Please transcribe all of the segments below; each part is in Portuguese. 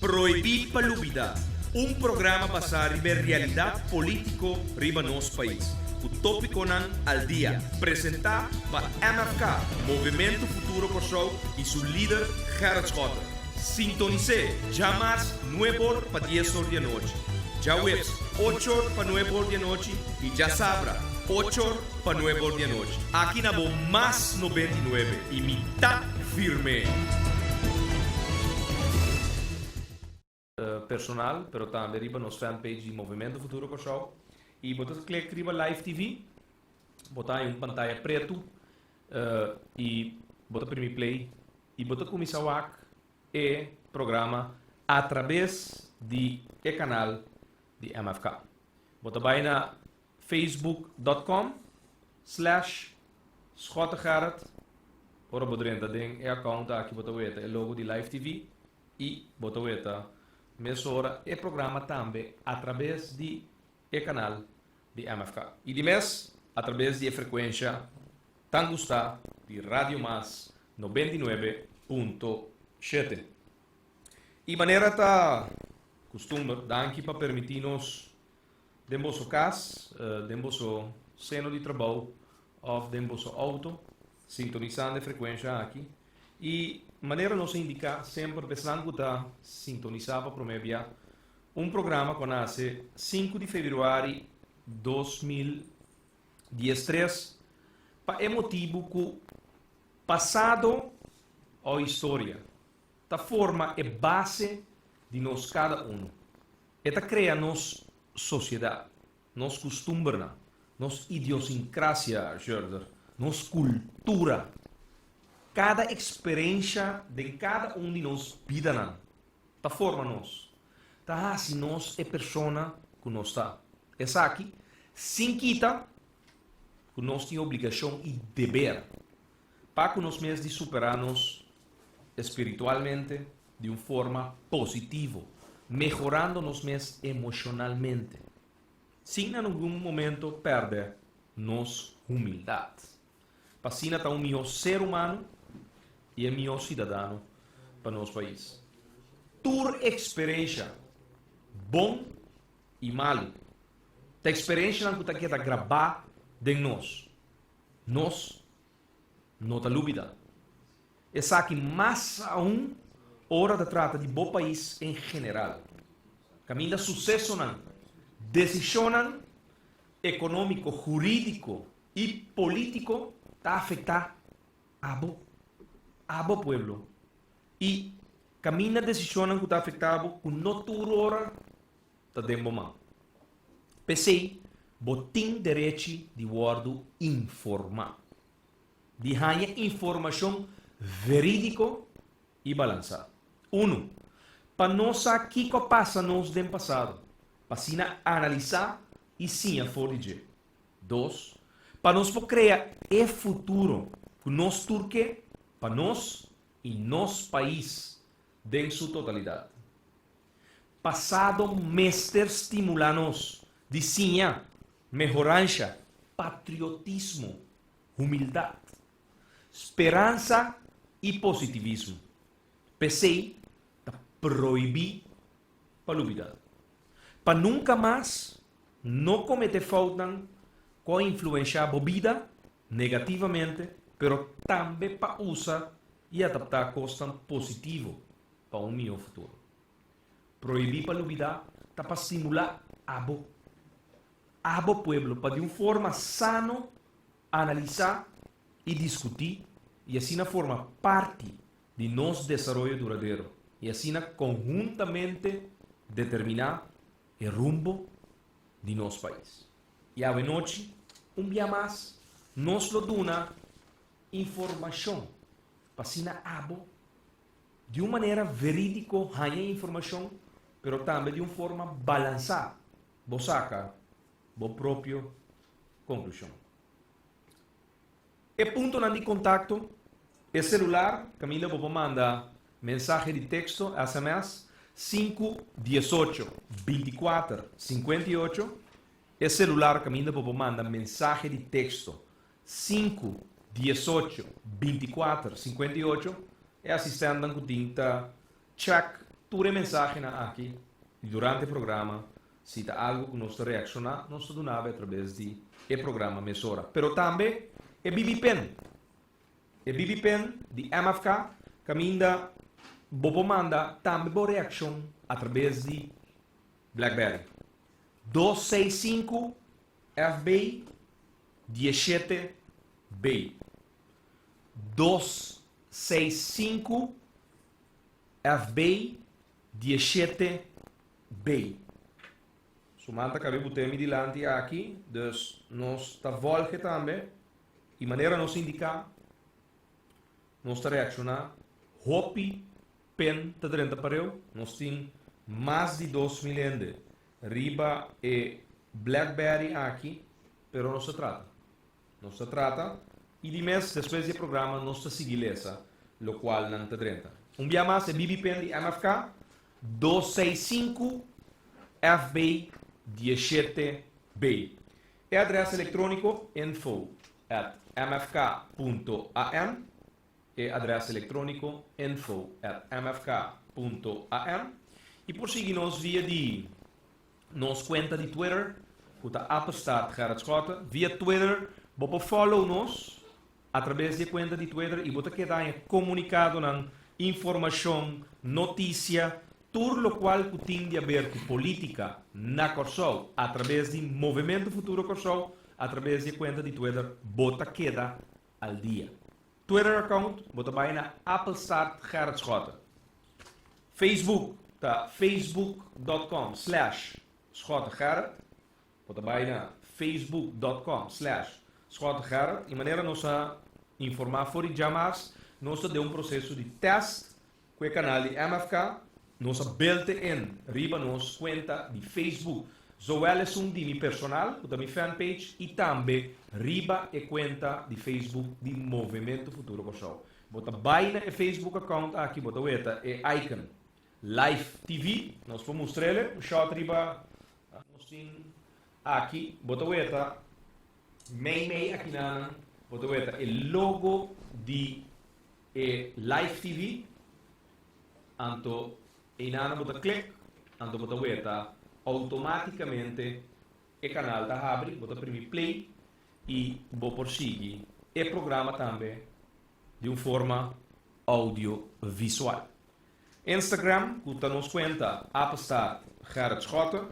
Proibir Palúbida, um programa basado na realidade político riba nosso país. O tópico nan al dia, apresentado por MFK, Movimento Futuro Kosovo e seu líder Gerard Schotter. Sintonize, jamais 9 para 10 horas da noite. Já webs, 8 para 9 horas da noite e já sabra, 8 para 9 horas da noite. Aqui na mais 99 e mitad firme. Personal, pero também riba nos fanpage de Movimento Futuro Kosovo. E você clica riba Live TV, botar em pantalla preto e botar primeiro play e botar começar a programa através de canal de MFK. Botar vai na facebook.com/Schottagerard. Ora bodrenta den account aqui botar o logo de Live TV e botar o mesora e programa também através de canal de MFK. E de mês, através da frequência tão gostada de Rádio Mas 99.7. E maneira tá costume, daqui para permitir-nos dentro do casa, dentro do seno de trabalho ou dentro do auto, sintonizando a frequência aqui. E maneira nos indicar sempre pensando que sintonizava para programa que nasce 5 de fevereiro 2013 para motivo que passado ou história da forma e base de nós cada um. Eta cria nos sociedade, nos costumes, nos idiosincrasia, nos cultura. Cada experiência de cada um de nós vida da forma nós. Tá assim nós é persona que nós está. Essa aqui, sem quita, que nós temos obrigação e dever para que nós mesmos superar-nos espiritualmente de uma forma positiva, melhorando nós mesmos emocionalmente, sem em algum momento perder nossa humildade. Para assim estar melhor ser humano e melhor cidadão para nosso país. Tua experiência, bom e malo, a experiência que está gravar de nós não está dúvida. Essa aqui mais hora de trata de bom país em geral. Caminho de sucesso, decisão econômico, jurídico e político está afetando a bo pueblo. E caminho de decisão que está afetando com não tudo hora está dentro mal. Pensei, botim direito de guardo informar. De ganhar informação verídica e balançada. 1. Para nós aqui que passa nos do passado. Para assim analisar e sim a forjar. 2. Para nós criar o futuro que nós turque para nós e nosso país em sua totalidade. Passado mestre estimula-nos de sinha, melhorança, patriotismo, humildade, esperança e positivismo. Pensei para proibir palubidade. Para nunca mais não cometer falta com influenciar a vida negativamente, pero também para usar e adaptar coisas positivas para um melhor futuro. Proibir palubidade está para estimular abo pueblo para de uma forma sana analisar e discutir e assim na forma parte de nosso desenvolvimento duradouro e assim conjuntamente determinar o rumbo de nosso país. E a noite, dia mais, nos lo dona informação para assim abo de uma maneira verídica ganhar informação, pero também de uma forma balançada, saca a própria conclusão. E ponto de contato é celular, Camila, vou mandar mensagem de texto, SMS, 518-24-58. É celular, Camila, vou mandar mensagem de texto, 518-24-58. É assistente que tinta check tu mensaje aqui, durante o programa, se há algo que nós reaccionar, nós donamos através do programa Mesora. Pero também é BBPen. É BBPen de MFK, que ainda bobo manda também boa reação através de BlackBerry. 265 FBI 17B. 265 FBI 17B. Sumanta que eu botei dilante aqui, dus nós está volge também, e maneira nós indicar, nós está reaccionar, hopi pen está dentro para eu, nós temos mais de 2 milhões riba e BlackBerry aqui, pero não se trata. Não se trata, e de mês, depois do programa, nós está seguindo essa, lo qual não está dentro. dia mais é BBPen de MFK, 265 FBI 17B. E adresso eletrônico info@mfk.am e adresso eletrônico info@mfk.am e por seguir-nos via de nos conta de Twitter, que a Apostad Gerard Schotten, via Twitter, você follow-nos através da conta de Twitter e você queda comunicado na informação, notícia, tudo o qual tem a ver com política na Corsol, através do Movimento Futuro Corsol, através da conta de Twitter, você queda al dia. Twitter account, você vai na Apostad Gerard Schotten. Facebook, tá facebook.com/SchottenGerard. Você vai na facebook.com/SchottenGerard. E maneira nós a informar for e jamais nós de processo de teste com o canal de MFK. Nós belte in, riba nos conta de Facebook. Zowel é de mi personal, da mi fanpage, e também riba e conta de Facebook de Movimento Futuro Corsol. Você vai na Facebook account aqui, você vê é icon Live TV, nós vamos mostrar o shot riba, aqui, você vê meio aqui na, você vê o logo de Live TV, anto e nana você clica, anto você vê automaticamente o canal da abre, você premi play e você prossegue o programa também de uma forma audiovisual. Instagram, que nos conta Apostad Gerard Schotten.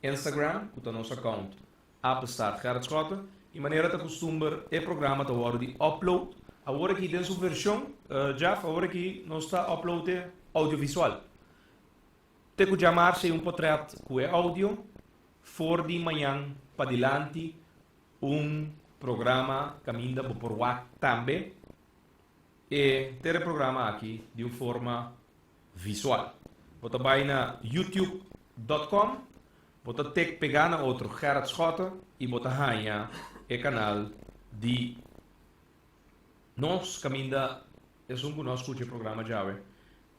Instagram, que nos account Apostad Gerard Schotten. E maneira de costume, o programa está agora de upload. Agora aqui tem sua versão, Jeff, agora aqui nós está upload audiovisual. Tenho que chamar-se portrait com áudio, for de manhã para diante, programa caminha por WhatsApp também. E ter o programa aqui de uma forma visual. Você vai na youtube.com, você tem que pegar na outro Gerard Schotten e você ganha o canal de nós caminha, é que nós escutamos o programa já,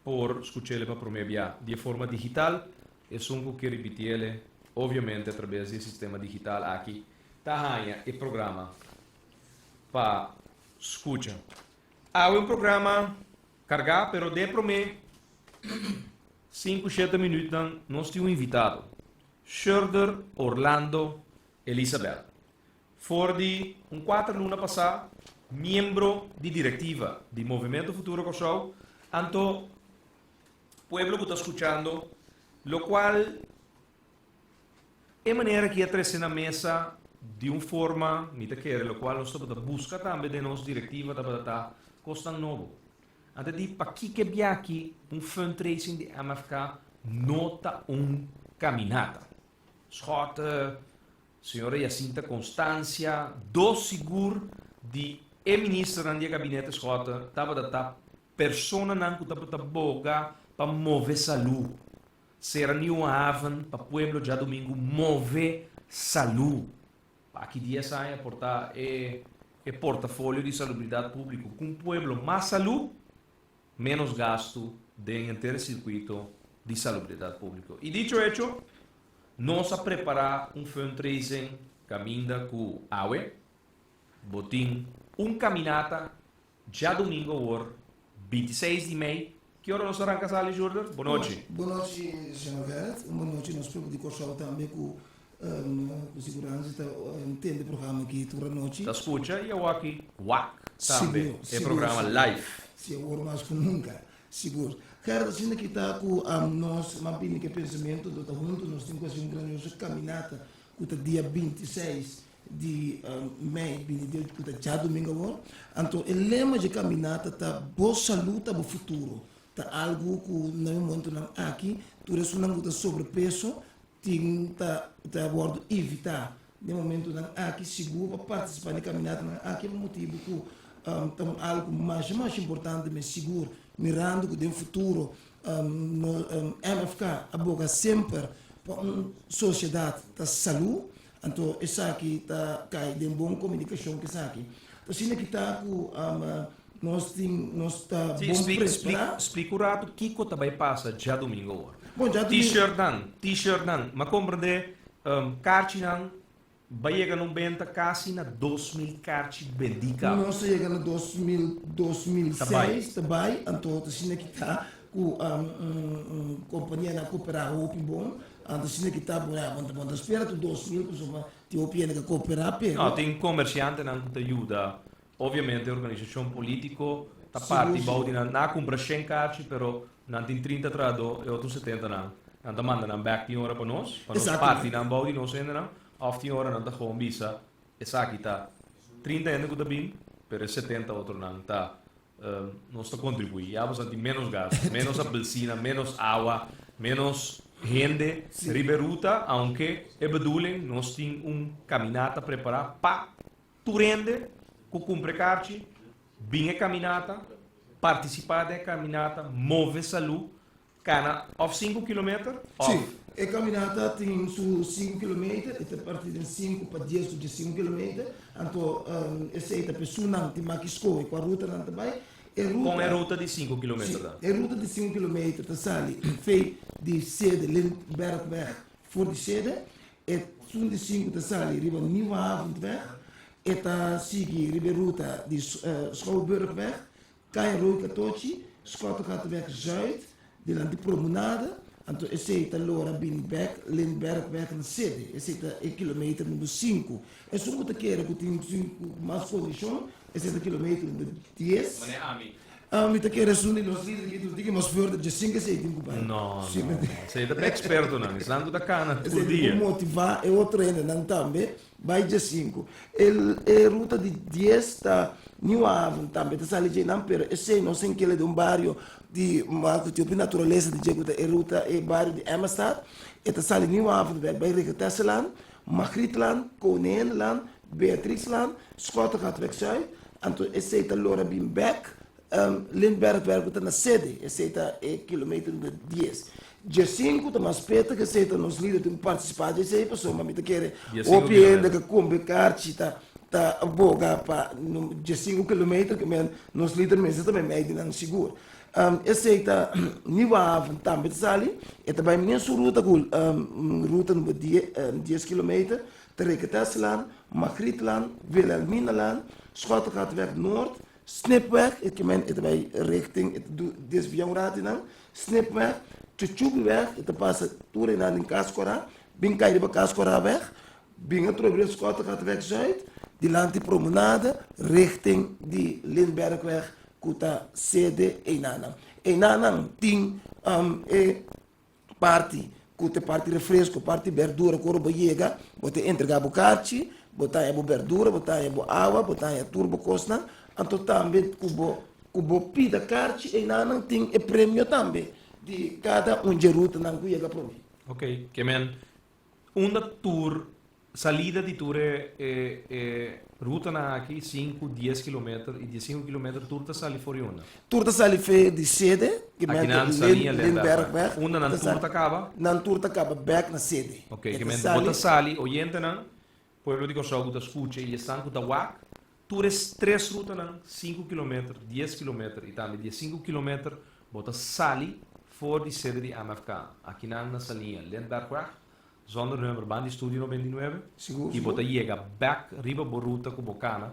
por escutar para promover de forma digital, é que repetir obviamente através do sistema digital aqui, ganha o programa para escutar. Há um programa carregado, pero de prometer 5-7 minutos, nós temos invitado, Schurder Orlando Elizabeth. For de 4 lunas passada, membro de diretiva do Movimento Futuro Corsol, anto pueblo que está escuchando, lo qual é maneira que entra na mesa de uma forma, lo qual nós busca também de nossa diretiva da Costa Novo. Antes de para que aqui fundraising de MFK nota caminata. Schotten, senhora Jacinta Constância, do seguro de ministro do gabinete Schotten, estava da persona não que estava boga para mover saúde. Será New Haven para pueblo já domingo mover saúde. Aqui dia sai portar portafólio de salubridade pública com pueblo mais saúde, menos gasto de inteiro circuito de salubridade pública. E dito hecho, nós a preparar fundraising caminha com AUE, botim caminata já domingo, 26 de maio, Que hora nós arrancamos ali, Jordan? Boa noite. Boa noite, senhor Garrett. Boa noite, nós precisamos de conversar também com o segurança, entende o programa aqui toda noite. Tá escuta e eu aqui, WAC, também. Seguro, É programa live. Se eu ouro mais que nunca, seguro. Cara, assim que está com nós, uma pena que pensamento, do junto, nós temos quase grandiosa caminhada, que está dia 26 de mês, que está já domingo agora. Então, o lema de caminhada está boa saúde para o futuro. Está algo que no momento aqui, tu ressonas sobrepeso, está a bordo evitar. No momento aqui, seguro para participar da caminhada, aqui é o motivo que algo mais importante, mas seguro, mirando que no futuro, no MFK, a boca sempre para uma sociedade da saúde, então isso aqui está cai de boa comunicação que isso aqui. Então, se que está com nós está bom preparar. Explica o rato que Kiko também passa já domingo agora. Bom, já T-shirt não, mas compreende, carte não, vai chegar num benta quase na 2000 cartas vendidas. Nós chegamos em 2006 também, então assim que está com companhia na cooperar o bom, assim que está bom, espera tu 2000 pessoas te opina que cooperar pega. Não, tem comerciante não te ajuda. Obviamente a organização política está parte de na compra 100 cartas, pero não tem 30 trado e outros 70 não. Não manda não back de hora para nós parte não body nós ainda não. Af die hora não está gewoon bisa. Essa aqui está 30 ainda que está bem, pero 70 outro não está. Nós está contribuir. Já vamos ter menos gás, menos apelsina, menos água, menos gente riberuta, aunque é bedoeling nós temos caminata preparada para tu rende, que cumpre carte, bem caminata, participar da caminata, move saúde, cana of 5 km. Sim, a caminata tem 5 km, e a partir de 5 para 10 de 5 km, então essa é a pessoa não tem mais que escolher com a ruta não também. Com a ruta de 5 km. A ruta de 5 km está sali feita de sede Lindbergweg voor de sede, e sul de 5 está sali riba Nieuwavondweg, e está seguir riba ruta de Schouwburgweg, Keienrooy Katochi, Schottengatweg Zuid, de la promenade, então esse é allora Binnenberg, Lindbergweg na sede, esse é o quilômetro número 5. É só que quer que tem mais condição, esse é o quilômetro número 10. Mas é ami. Mi te quer sunni los líderes que tu diga mas for de 5 6 tempo pai. Não, sei da experto não, isso da cana por dia. Motivar é outro ainda não também, vai de 5. A ruta de 10 está New Haven também, está ali de não, pero esse não sei que ele de bairro de uma tipo natureza de jeito a ruta é bairro de Amsterdam, está ali New Haven, vai Reketesseland, Magrietland, Konijnenland, Beatrixland, Schottengatweg Zuid, então esse é allora bem back. Lindbergweg está na sede, esse é quilômetro 10. Dia 5, está mais perto, que esse nos líderes têm participado, esse aí pessoa, mas me quer opienda que compre carte, está boga para dia 5 km, que nos líderes mesmo também meio não seguro. Esse está Nieuwe Haven também está ali, e também minha ruta ruta número 10 km, Reketesseland, Magrietland, Wilhelminaland, Schottengatweg Noord. Snipweg, het bij richting het desviatie dan. Snipweg, Tchutchukweg, het passa toer naar de Cascora, Binkai de Cascora weg, Binga terug Schottengatweg Zuid, die land die promenade richting die Lindbergweg, Kuta sede Einanam. Einanam ting party, Kuta party refresco, party verdura, corbo llega, bote entregar bocacci, botar a verdura, botar a água, botar a turbo cosna. Então também kubo pida carte e não tem prêmio também de cada de ruta não cuida para mim. Ok, que men uma tour salida de tour ruta na aqui 5, 10 km e de 5 km tour ta sali fora uma. Tour ta sali fe de sede que men Lindbergweg. Uma na tour ta acaba. Na tour ta acaba back na sede. Ok, que men bota sali oyente não. Pueblo de Kosovo da escuta e estão com WAC. Tours 3 rutas, 5 km, 10 km e também de 5 km, bota sali voor de sede de AMFK. Aqui na salinha Lindbergweg, zonder nummer band de Studio 99, e bota chega back, riba bo ruta com bocana,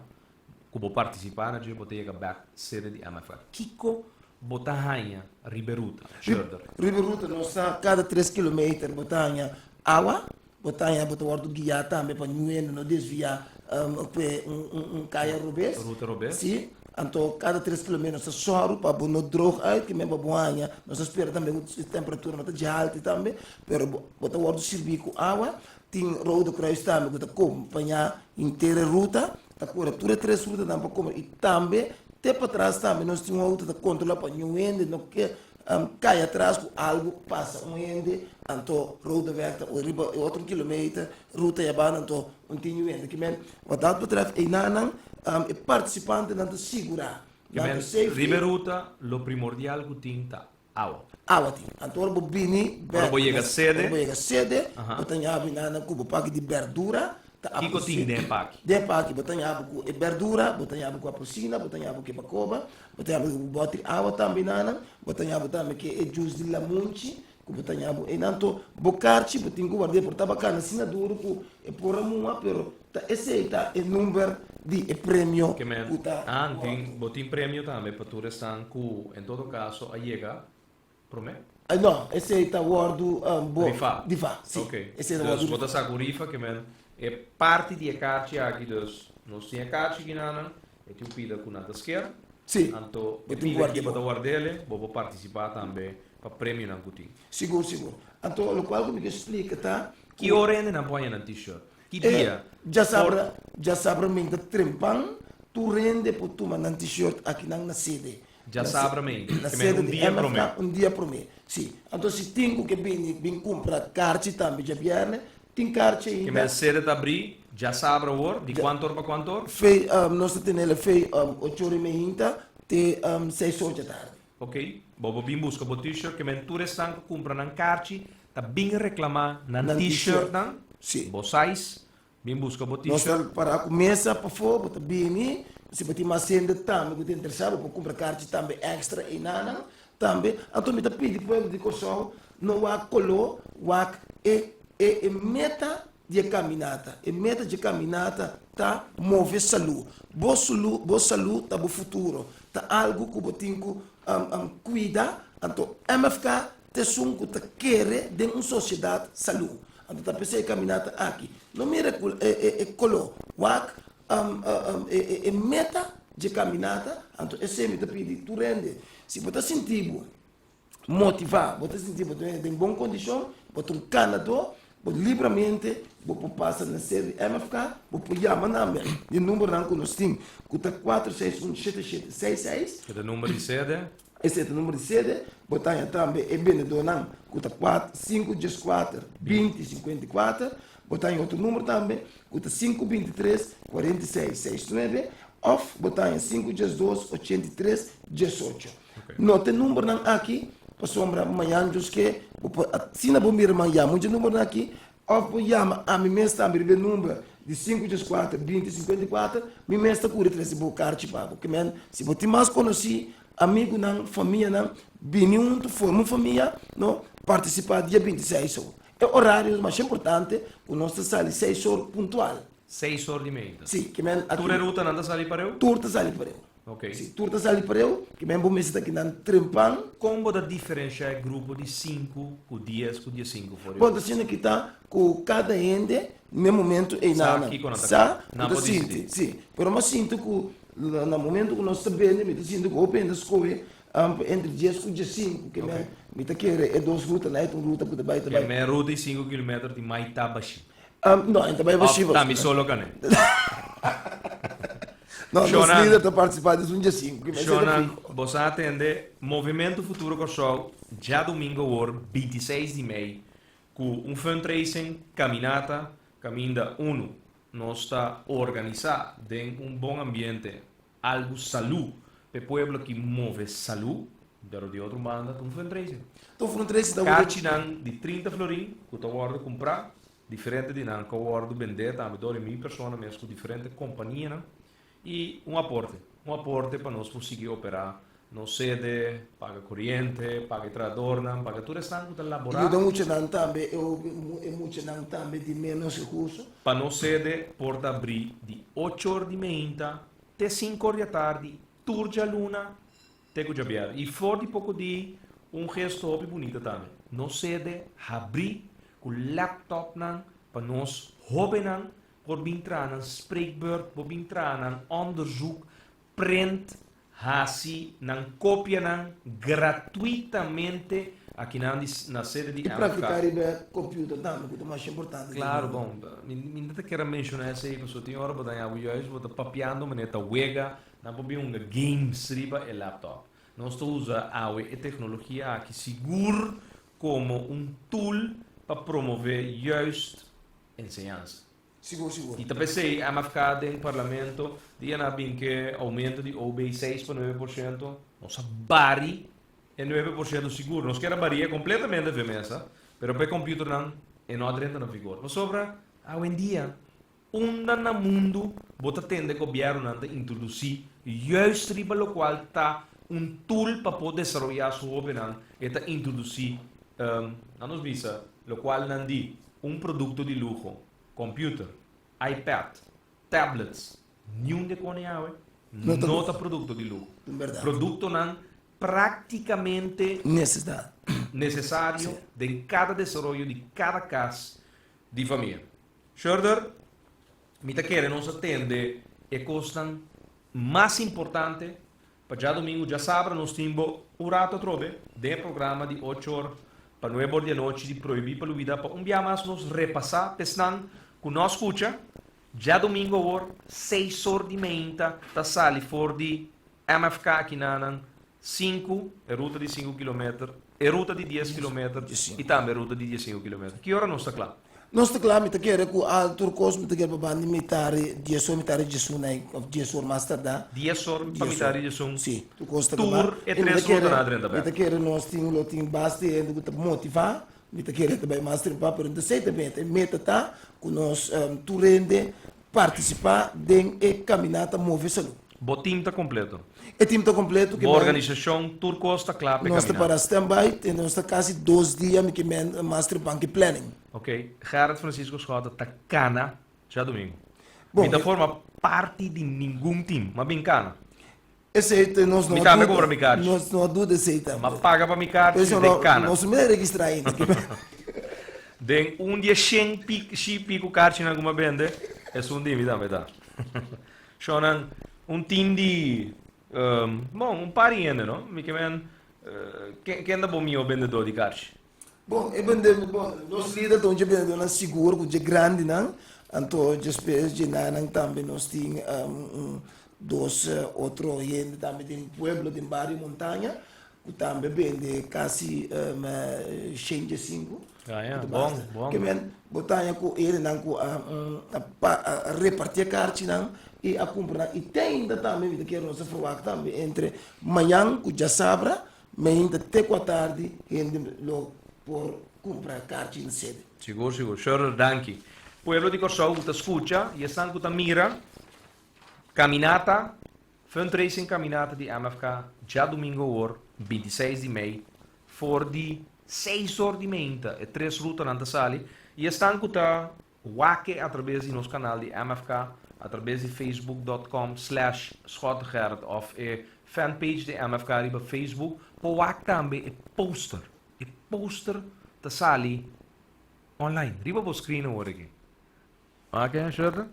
com bo participar, e bota chega back sede de AMFK. Kiko botahanha, riberuta, shoulder. Riberuta nós está cada 3 km botanya água, botanya bota wardo guia também para não desviar caia rubês. Ruta Robé. Sim, então cada 3 km nós soro para não droga aí que mesmo boanha, nós espera também a temperatura não está alta também, pero bota wardo servir com água, tem roda cross também que acompanhar inteira ruta, tá cobertura 3 rutas também como e também te para trás também nós temos uma outra controlar para não ende não que cai atrás com algo passa ende então roda verta outro quilômetro ruta e bana então continue ende que men wat dat betreft e nanan e participante não te segurar Que men, riberuta, lo primordial que tinta água. água tem então o bini Ora chega sede botanha abi nanan com pack de verdura Kiko ting den paki. de paki botanha abi com verdura botanha abi com a porcina botanha abi com a coba botanha abi com bote água também nanan botanha abi também que é juice de lamunchi ku botanha abi e nanto bocarchi botingo guarde por tabacana sina duro ku e por amua pero ta esse e número de prêmio Que men, botin prêmio também para tu restan ku, em todo caso, a chega, promete? não esse está guardo Rifa. sim Ok. esse é Dus guardo bota sa rifa que men é parte de carti aqui dus nós tinha carti que nana e tu pida com nada esquerda. sim Anto Eu e tenho pida aqui guarda para guardele, vou participar também para prêmio na cuti. seguro então o qual me explica tá Que hora ainda não põe na t-shirt? Que dia? já sabe mim da trempan tu rende por tu mandar t-shirt aqui na sede Já sabe mim. na Que sede men um dia MFK, promete. um dia promete sim então se tenho que vir comprar carte também já vierne tem carte Que ainda men sede de abrir, já sabe a hora, de quanto hora para quanto hora? fei nós temos fei 8h30 até 6 da tarde Ok? Bobo bim busca o t-shirt que men tu restan compra nan carti, tá bem reclamar na Na t-shirt t-shirt. nan. Sim. Bo size, bim busca o nós t-shirt. para a começa para fora para bem se bater mais ainda também que tem interessado para comprar carte também extra e nada também então me tá pedindo para de corção não há color há e meta de caminhada e meta de caminhada tá mover saúde boa saúde tá bo futuro tá algo que botinho cuida então MFK te sunco tá querer de uma sociedade saúde então tá pensei caminhada aqui não mira color há meta de caminhada então esse me tá pedindo tu rende se você sentir motivar, você sentir em boa condição, você um canador, você livremente, você passa na série MFK, você chama o número não nós temos, que está 4617766, Que é o número de sede. esse é o número de sede, você também é bem do não, que está 514-2054, você tem outro número também, que está 523-4669, ou você tem 512-8318. Não tem número não aqui, para sombra amanhã que se na bombeira amanhã muito número aqui ou chama a mim mesmo também o número de 514 2054 mim mesmo está cura três carte para porque men se você mais conheci amigo não família não bem junto forma família não participar dia 26 é horário mais importante o nosso sala 6 horas pontual 6 horas de meia. sim que men Tu ruta não está ali para eu? turta sala para eu Ok. sim turta sala para eu que men bom mês aqui na trempan Como da diferença é grupo de 5 com 10 com dia 5 for quando assim que está com cada ende no momento é Sa nada aqui quando sa não eu pode sinto decidir. sim pero mas sinto que no momento que nós sabemos me sinto que open da escola entre dias com dia 5 que me tá querer é duas rutas na uma ruta para baixo Que é minha ruta de 5 km de Maitabashi. não então vai baixo Tá, me solo cane. não nós Shonan. líder tá participar de um dia 5 que Shonan, você atende Movimento Futuro Corsol, já domingo, or 26 de maio, com fundraising, caminata, caminda 1, nós está organizado em bom ambiente, algo saúde, para o povo que move saúde, de outro banda, fundraising. então foram três da Carte de 30 florin, que eu guardo comprar, diferente de não, que eu guardo vender, também 2.000 pessoas, mesmo com diferentes companhias, e um aporte para nós conseguir operar no sede, paga corrente, paga trator, paga tudo isso que elaborar. ajuda muito não também é muito não também de menos recursos Para no sede, porta abrir de 8 horas de manhã até 5 horas da tarde, turja luna, Teco Javier. E for de pouco de gesto hobby bonito também. Não cede abrir com o laptop nan para nós hobby nan por entrar nan spreekbeurt, por entrar nan onderzoek, print, hasi nan cópia nan gratuitamente aqui na sede de E praticar o computer também, que é mais importante. Claro, bom, ainda quero mencionar isso aí, pessoal, tem hora para dar o juiz, vou estar papiando, mas está wega, não pode um games riba e laptop. Nós estamos usando a tecnologia aqui seguro como tool para promover juist ensinança. Seguro, seguro. E também sei, a MFK dentro do parlamento, dia na bem que aumento de OB 6 para 9%, nossa bari é 9% seguro. Nós queremos varia completamente de mesa, mas para o computer não entra na vigor. Mas sobra, hoje em dia, no mundo, você tende a governo a introduzir juist riba lo qual está tool para poder desenvolver sua opinião e está introduzir, não nos visa, lo qual não di produto de luxo, computer, iPad, tablets, nenhum de coneaue, não está produto de luxo. Produto não praticamente necessário de cada desenvolvimento de cada casa de família. Schurder, me quer não se atende e custam mais importante para já domingo, já sábado, nós temos rato trove de programa de 8 horas para 9 horas da noite de proibir para a vida para dia mais nos repassar, testan com nós escuta, já domingo hora 6 horas de meia, da sala for de MFK aqui na 5, é ruta de 5 km, é ruta de 10 km e também é ruta de 15 km. Que hora nós está claro? Nós está claro, que quer que a turcos me quer para bandi mitari 10 horas mitari Jesus na 10 horas mais tarde. 10 horas para mitari Jesus. Sim, turcos está tour e 3 horas na adrenda. Me quer nós tem basta e que motivar, me quer também mais tempo para não sei também, meta tá que nós turende participar de caminhada mover saúde. O time está completo. O time está completo. A organização Turco está claro. Nós estamos para stand-by, nós estamos quase 2 dias que master bank planning. Ok. Gerard Francisco Schota está cana já domingo. Não forma parte de nenhum time, mas bem cana. Esse nós não dúvida. Nós não dúvida aceita. Mas paga para me card de cana. Nós não registrar ainda. Den dia 100 pico card em alguma vende, é time também tá. Shonan time de pariente, não? Me que quem anda bom meu vendedor de carros? Bom, nós líder onde vendedor na seguro, que é grande, não? Então, despesas de nada também nós temos dois outros gente também de pueblo de barrio montanha, que também vende quase 105. Bom. Que men botanha com ele não a repartir cartas não e a comprar e tem ainda também que nós falar também entre manhã que já sabra, mas ainda até 4 tarde ainda lo por comprar cartas na sede. Seguro. Sure, danke. Pueblo de Corsau, que escuta e estão que mira caminata, fundraising caminata de MFK, já domingo hora 26 de maio, for de 6 horas de meia e 3 rutas na sala e estão que tá wake através do nosso canal de MFK, através de facebook.com/schotgerd of a fanpage de MFK riba Facebook, por wake também poster da sala online, riba por screen hoor aqui. Ok, certo?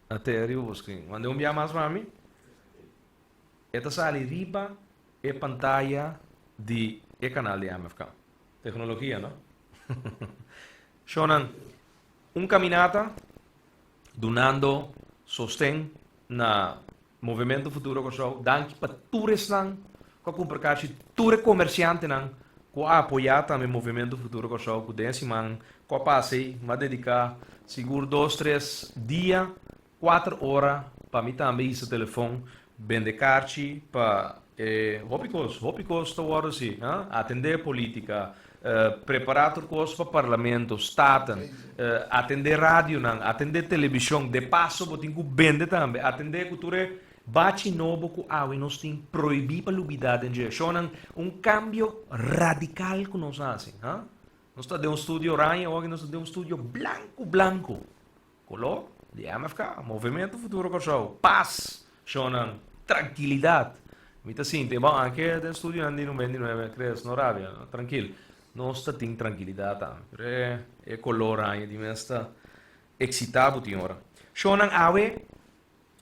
Até riba por screen. Quando dia mais mami, esta sala riba é pantalla de canal de MFK. Tecnologia, não? Shonan, caminata donando sostén na movimento futuro Corsau, danke para todos nan, que comprar caixa, todos comerciantes nan, que apoiar também o movimento futuro Corsau, que desse man, que passe, mas dedicar seguro 2-3 dias, 4 horas para mim também esse telefone, vender caixa para Hopicos está agora assim, atender política, preparar cursos para parlamento, staten, atender rádio, atender televisão, de passo, botin que vende também, atender cultura, bate novo que nós temos proibir para lubidade em dia, cambio radical que nós fazemos, nós estamos de estúdio ranha, hoje nós estamos de estúdio branco, color de MFK, movimento futuro Corsau, paz, tranquilidade. Mita sinte, bom, anche del studio anni 99, credo, non rabbia, tranquillo. Non sta in tranquillità, è colore anche di me sta excitado di ora. Shonan awe,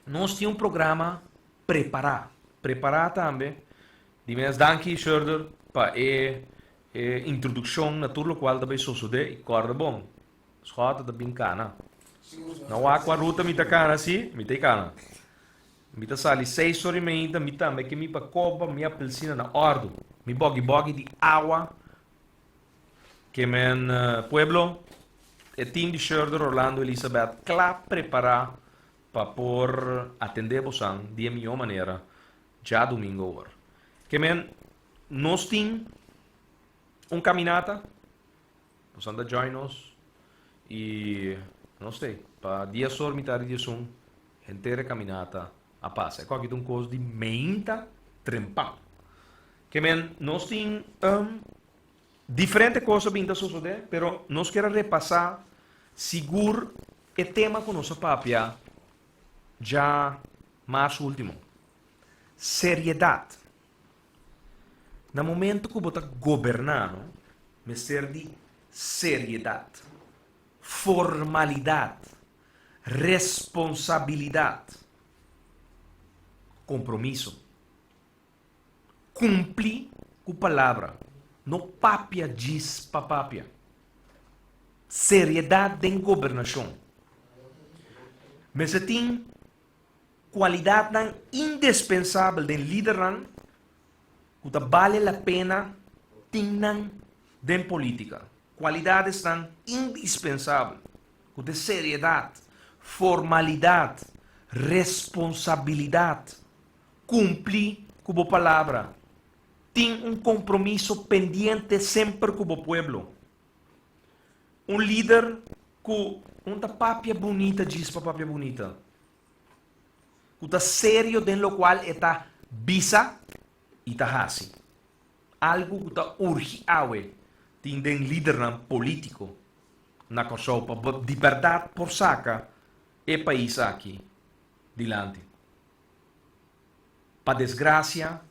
non sti un programma preparato anche, di me danki schurder, pa introduzione natuurlijk qual da bei sosude i corda bom. Schata da bincana. Na wa qua ruta mita cana si, mita cana. Mita sali 6 ore meinta, mita me che mi pa coba mi appelsina na ordo. Mi bogi di agua. Che men pueblo e team di Schurder Orlando Elizabeth cla prepara pa por atender bosan di mio manera già domingo or. Che men nos team un caminata, bosan da join us e non stai pa dia sol mitari di sun entere caminata a passa. E qua che un cos di meinta trempa. Che men nos team diferente cosa binda suceder, pero nos quiera repasar seguro el tema con nuestra papia ya más último. Seriedad. En el momento que vos gobernando, me ser de seriedad, formalidad, responsabilidad, compromiso. Cumplir con palabra. No papia diz pa papia. Seriedade em governação. Mas tem qualidade indispensável de liderança que vale a pena tinham de política. Qualidades tão indispensáveis que de seriedade, formalidade, responsabilidade, cumprir com a palavra. Tem um compromisso pendiente sempre com o povo. Um líder com uma papia bonita diz para papia bonita. Que está sério dentro do qual está bisa e está assim. Algo que está urgente tem de líder político na coisa para de verdade por saca e país aqui dilante. Para desgraça,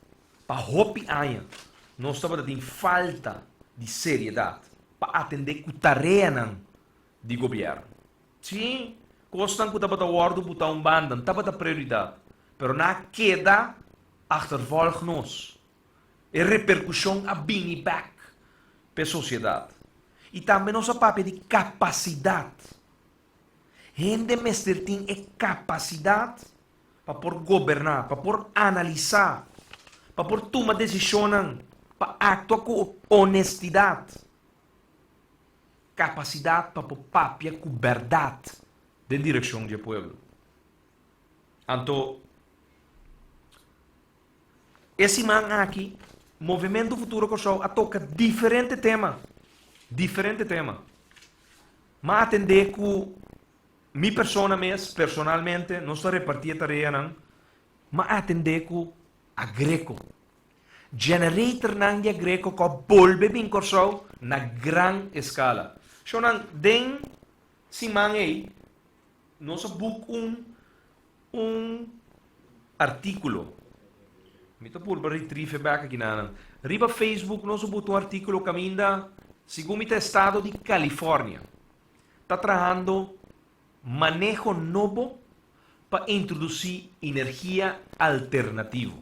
para hopi aia, nós estamos em falta de seriedade para atender a tarefa de governo. Sim, costam que estava a ordem botar banda, estava a prioridade, mas na queda achtervolg nós. E repercussão a bem e back para a sociedade. E também nossa papel de capacidade. Gente mestre tem capacidade para por governar, para por analisar, para por tomar decisões, para actuar com honestidade. Capacidade para por papia com verdade de direção do povo. Então, esse man aqui, Movimento Futuro Corsol, toca diferente tema. Mas atender com minha persona mesmo, personalmente, não estou repartindo tarefa, mas atender com a greco. Generator nang dia greco ko bolbe bin corso na gran escala. So nang den si mangay no sa book un artículo. Mito pulba retrieve back aqui na. Riba Facebook no sa book un artículo caminda sigumita estado de California. Tá trabajando manejo novo para introduzir energia alternativa.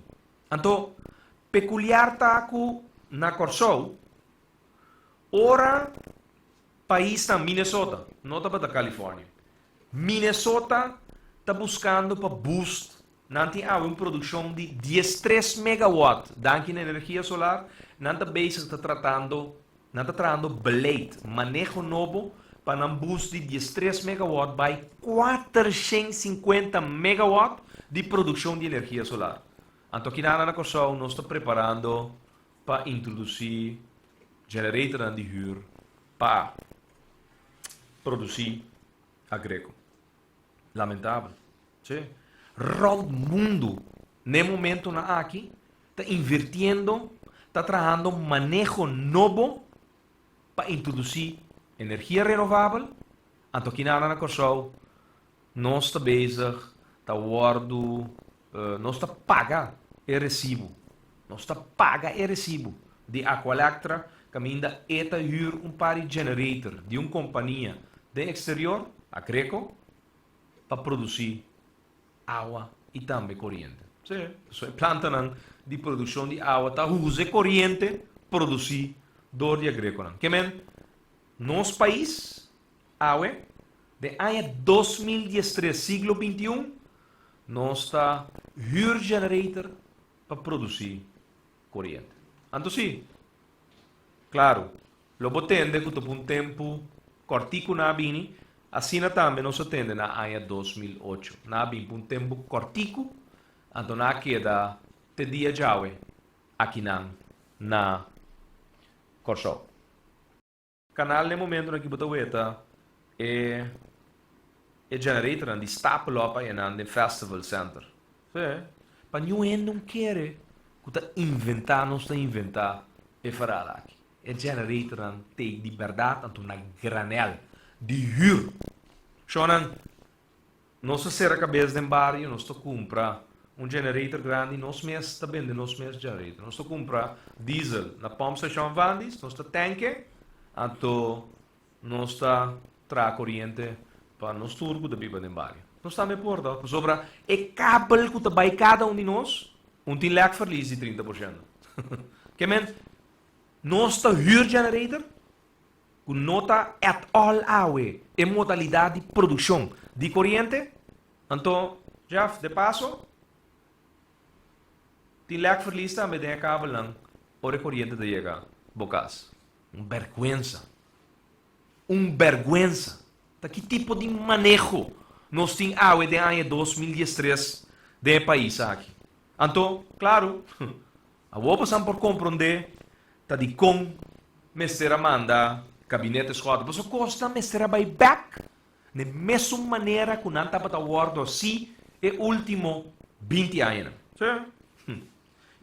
Então, peculiar taco na Corsol, ora país na Minnesota, não está para Califórnia. Minnesota está buscando para boost nanti uma produção de 13 megawatt danke na energia solar, nanta base está tratando blade, manejo novo para um boost de 13 megawatt by 450 megawatt de produção de energia solar. Então, aqui na Corsol, nós estamos preparando para introduzir generator de huur para produzir agrícola. Lamentável. Sim. O mundo, no momento aqui, está invirtiendo, está trabalhando manejo novo para introduzir energia renovável. Então, aqui na Corsol, nós estamos bezig, está guardando, nós estamos pagando e recibo nós está paga e recibo de Aqualectra, que ainda eta huur par de generator de companhia de exterior, a Greco, para produzir água e também corrente. Sim, isso é planta de produção de água, tá usa corrente, produzir dor de Greco. Que men, nosso país, água, de ano 2013, siglo XXI, nós está huur generator para produzir corrente. Então sim, claro, lo botende que por tempo cortico na bini, assim também nós atende na ano 2008. Na bini por tempo cortico, então na queda te dia jaue aqui na Corsol. Canal no momento que bota weta é generator de stapel op en aan de festival center. Sim. Para não quer que inventar, não está inventar e fará aqui. É generator tem liberdade então na granel de huur. Shonan, nós ser a cabeça de barrio, nós compra generator grande, nós mesmos também de nós mesmos generator. Nós compra diesel na pump station Vandis, nós tanque, então nós tra corrente para nós turbo da biba de barrio. Nós estamos de acordo. Sobre é cabo que vai cada de nós, tem leque verlies de 30%. Que men, nós está huur generator, que nota at all hour, é modalidade de produção de corrente. Então, Jeff, de passo, tem leque verlies também de cabo lang, ora corrente de chega, bocas. Vergüenza. Vergüenza. Que tipo de manejo nós temos água de ano 2013 de país aqui? Então, claro, a vou passar por compreender que de como mestre manda gabinete escola, mas o costa mestre vai back de mesma maneira que não estava a guardar assim é último 20 anos. Sim?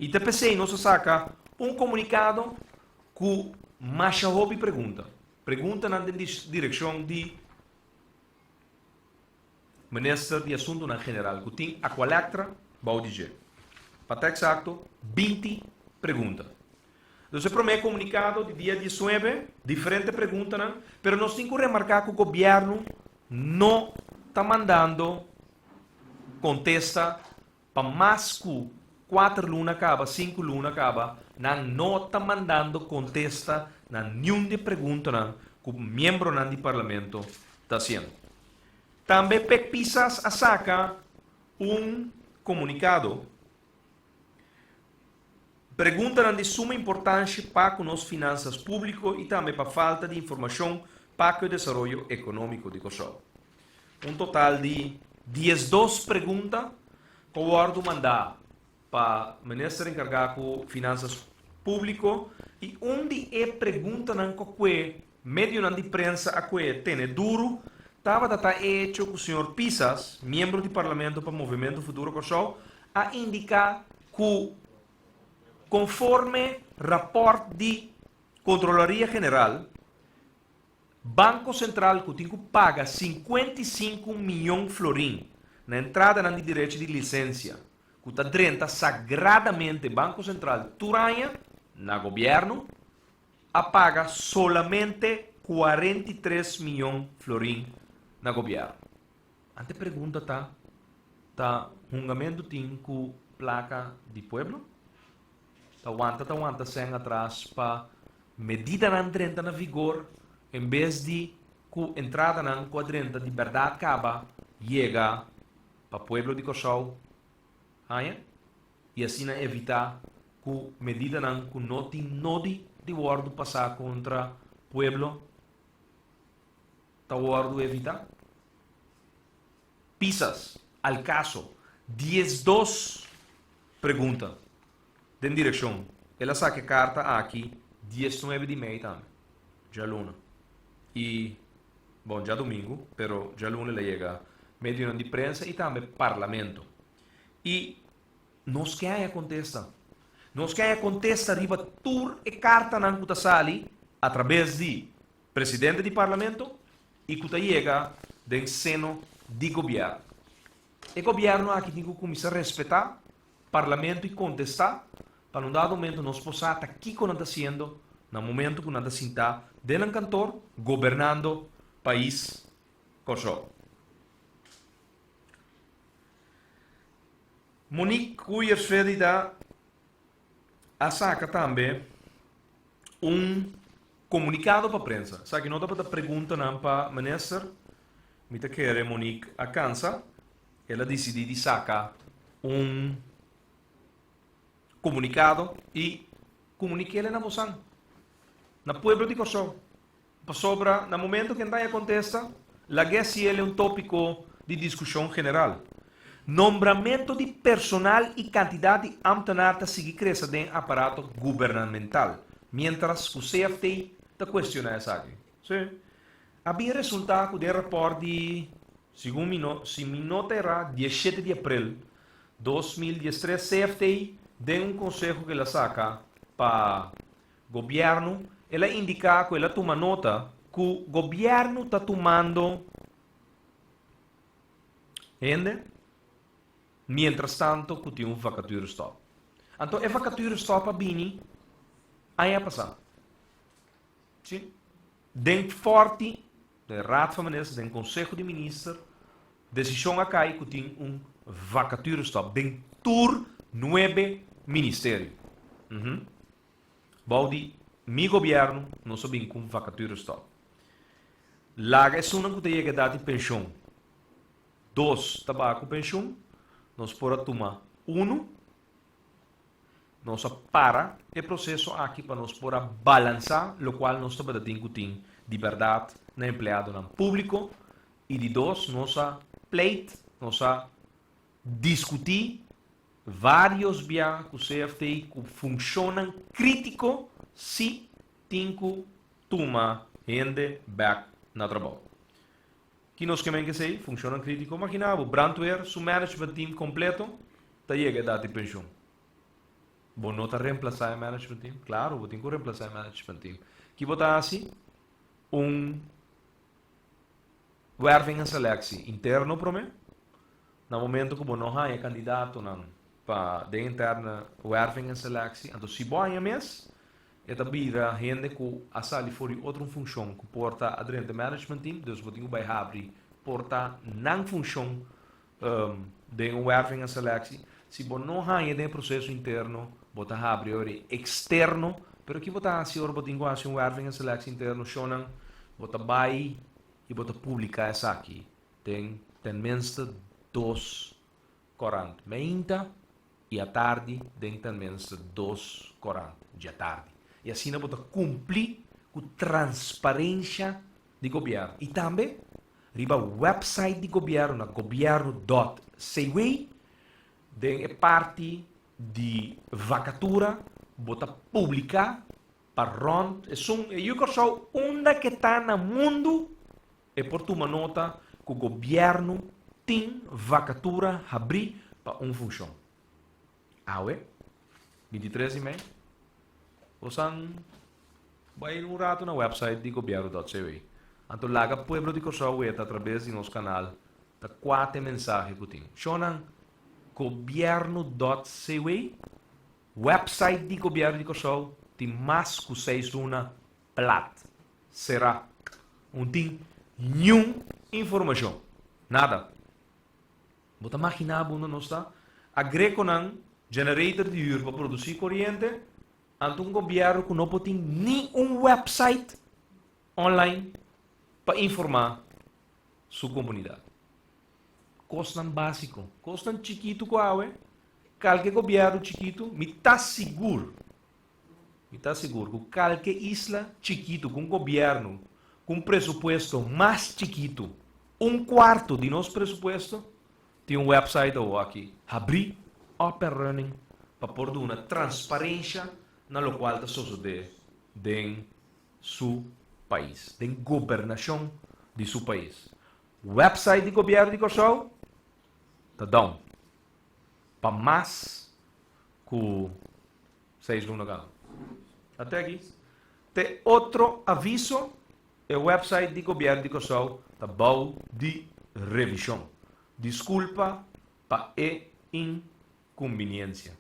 E te pensei, nós saca comunicado que Masha Hobby pergunta na direção de Ministro de Assunto na General, que tem Aqualectra, vai dizer. Para estar exato, 20 perguntas. Então, para o comunicado de dia 19, diferentes perguntas, mas nós temos que remarcar que o governo não está mandando contesta para mais que 4 lunas acaba, 5 lunas acaba, não está mandando contesta na nenhuma de perguntas que o membro do parlamento está fazendo. Também PECPISAS saca comunicado. Pergunta de suma importância para as finanças públicas e também para a falta de informação para o desenvolvimento econômico de Kosovo. Total de 12 perguntas que o guardo mandar para o ministro encarregado de finanças públicas e onde é pergunta que meio de imprensa a que tem duro estava hecho que o senhor Pisas, membro do Parlamento para o Movimento Futuro Kosovo, a indicar que, conforme rapport de Controlaria General, Banco Central que tem que pagar 55 milhões de florins na entrada na direito de licença, que está dentro sagradamente Banco Central Turanha, na governo, a paga solamente 43 milhões de florins na governo. Ante pergunta tá julgamento tem com placa de pueblo? Tá aguanta sem atrás para medida na entrada na vigor, em vez de que entrada na quadrenta de verdade acaba, chega para pueblo de Kosovo, e assim evitar que medida que não tem nodi de guardo passar contra pueblo, tá guardo evitar. Pisas, al caso, 12 perguntas de direção. Ela saca carta aqui, 19 de maio também, já luna. E, bom, já domingo, pero já luna ela chega meio de imprensa e também parlamento. E nós que aí contesta. Nós que aí contesta riba tur e carta na que sali através de presidente do parlamento e que chega do seno de governo. O governo aqui tem que começar a respeitar o parlamento e contestar para um dado momento nós possamos estar aqui com nós fazendo, no momento que nós estamos dentro do cantor, governando o país Kosovo. Monique Kuyersveld a saca também comunicado para a prensa. Sabe que não dá para pergunta para o ministro, me quer Monique a cansa, ela decidiu de sacar comunicado e comuniquei ele na Moçan, na pueblo de Kosovo. Sobre, no momento que está acontece, la guerra é tópico de discussão geral. Nombramento de personal e quantidade de ambtenaars sigue crescendo em aparato governamental, mientras que o CFT está questionando essa área. Sim. Havia resultado do reporte de, segundo se me notará, 17 de abril de 2013, CFT deu conselho que ela saca para o governo, ela indica que ela toma nota que o governo está tomando mientras tanto que tem vacature stop. Então, a vacature stop a bini aí a passar. Sim? Den forte, de Raad van Ministers, den Conselho de Ministros, decisão a cair que tem vacature stop. Den tour 9 ministério. Baudi, mi governo, não sabem com vacature stop. Laga é só não que tem que dar de pensão. 2, tabaco pensão. Nós podemos tomar 1, nós para o processo aqui para nós poder balançar, o qual nós também temos que ter liberdade no empregado no público, e de 2, nós pleite, nós discutir vários vias que o CFT que funcionam crítico se tem que tomar gente back no trabalho. Que nós queremos que seja, funciona crítico. Imagina, o brandweer, su management team completo, está chega a dar de pensão. Vou não reemplaçar o management team? Claro, vou ter que reemplaçar o management team. Que vou dar assim, werving e seleção interno para mim. No momento que não há candidato para de interna werving e seleção, então se bom é mês, é bira gente que a sali for outra função que porta adrente management team, dus vou ter que abrir porta não função de werving e seleção. Se bom não há processo interno, bota abrir ore externo, pero que bota se ora botingo assim werving e seleção interno, shonan bota bai e bota publicar essa aqui. Tem menos 2:40 e à tarde tem menos 2:40 de à tarde. E assim nós podemos cumprir com transparência do governo. E também, riba o website do governo, na governo.cw, é parte de vacatura, bota publicar para rond. Eu sou onde que está no mundo, é por uma nota que o governo tem vacatura abrir para uma função. Aue, 23:30. Você vai um rato no website de governo.cw. Então, lá o pueblo de Kosovo é através do nosso canal, da 4 mensagens que tem. Chonan governo.cw, website de governo de Kosovo, tem mais que 6 luna plat. Será tem nenhuma informação. Nada. Você imagina, não está? A Greconan, generator de uur para produzir corrente, ante um governo que não tem nenhum website online para informar sua comunidade. Custam básico, custam chiquito qual qualquer governo chiquito, me está seguro que qualquer isla chiquito com governo com presupuesto mais chiquito, 1/4 de nosso presupuesto, tem um website ou aqui, abrir, open running, para pôr uma transparência na qual está sucedendo em seu país, em governação de seu país. Website do governo de Kosovo está down. Para mais que 6 lunas. Até aqui. Tem outro aviso, o website do governo de Kosovo está bom de revisão. Desculpa para a inconveniência.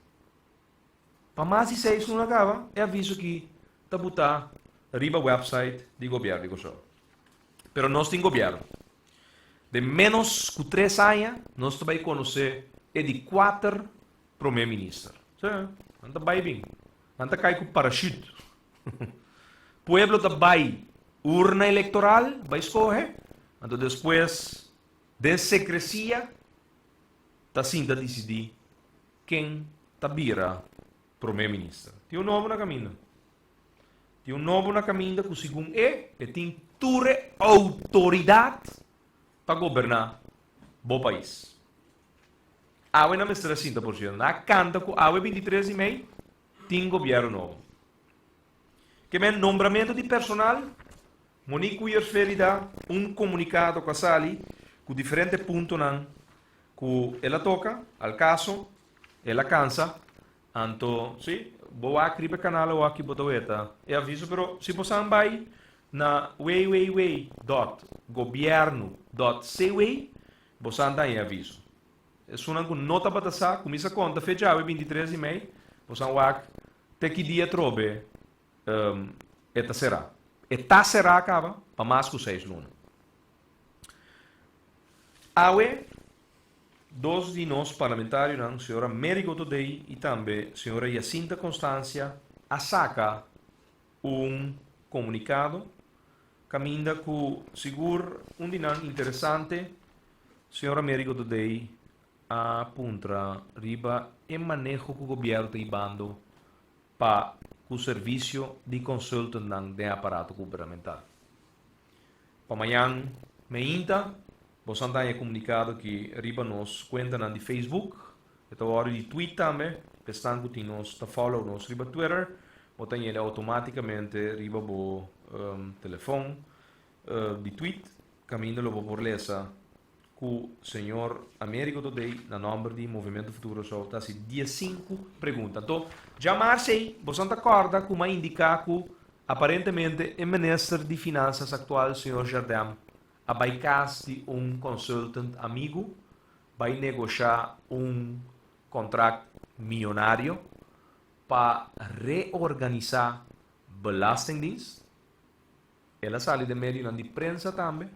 Para mais de 6 não acaba, é aviso que está botar arriba website do governo, digo só. Pero nós temos governo. De menos que 3 anos, nós também conhecer é de 4 primeiro-ministro. Anda vai bem. Anda cai com parachute. Pueblo também urna eleitoral, vai escolher. Então depois, de secrecia, está sim a decidir quem está vira primeiro-ministro. Tem um novo na caminho. Tem um novo na caminho que segundo tem toda autoridade para governar o país. Awe na mestra 30%. Na canta com awe 23,5% tem governo novo. Que é nombramento de personal, Monique Uyersferi dá comunicado com a Sali com diferentes pontos que ela toca, al caso, ela cansa, então, sim, vou aqui para o canal ou aqui para o e aviso, pero se você vai na www.governo.cw, você anda em aviso. É só uma nota para passar, começa a conta, fecha 23,5, você vai até que dia trobe, eta será. Eta será acaba, para mais que 6 lunas. Awe, dois de nós parlamentários, a senhora Américo Todei e também a senhora Jacinta Constância, a saca comunicado, caminha com seguro, dinan interessante, a senhora Américo Todei apunta riba e manejo que o governo está ibando para o serviço de consulta de aparato governamental. Para amanhã, meinta, você está comunicado que riba nos conta de Facebook, e hora de Twitter também, estão que nos follow nos riba Twitter, ou tem ele automaticamente riba o telefone de tweet, caminho lo por lesa que o senhor Américo Todei, na nome do Movimento Futuro, só está se dia 5 pergunta. Então, já marcei, você está acorda com uma indicar que aparentemente o ministro de Finanças atual, o senhor Jardim, vai de consultant amigo, vai negociar contrato milionário para reorganizar Belastingdienst. Ela sai de meio de prensa também.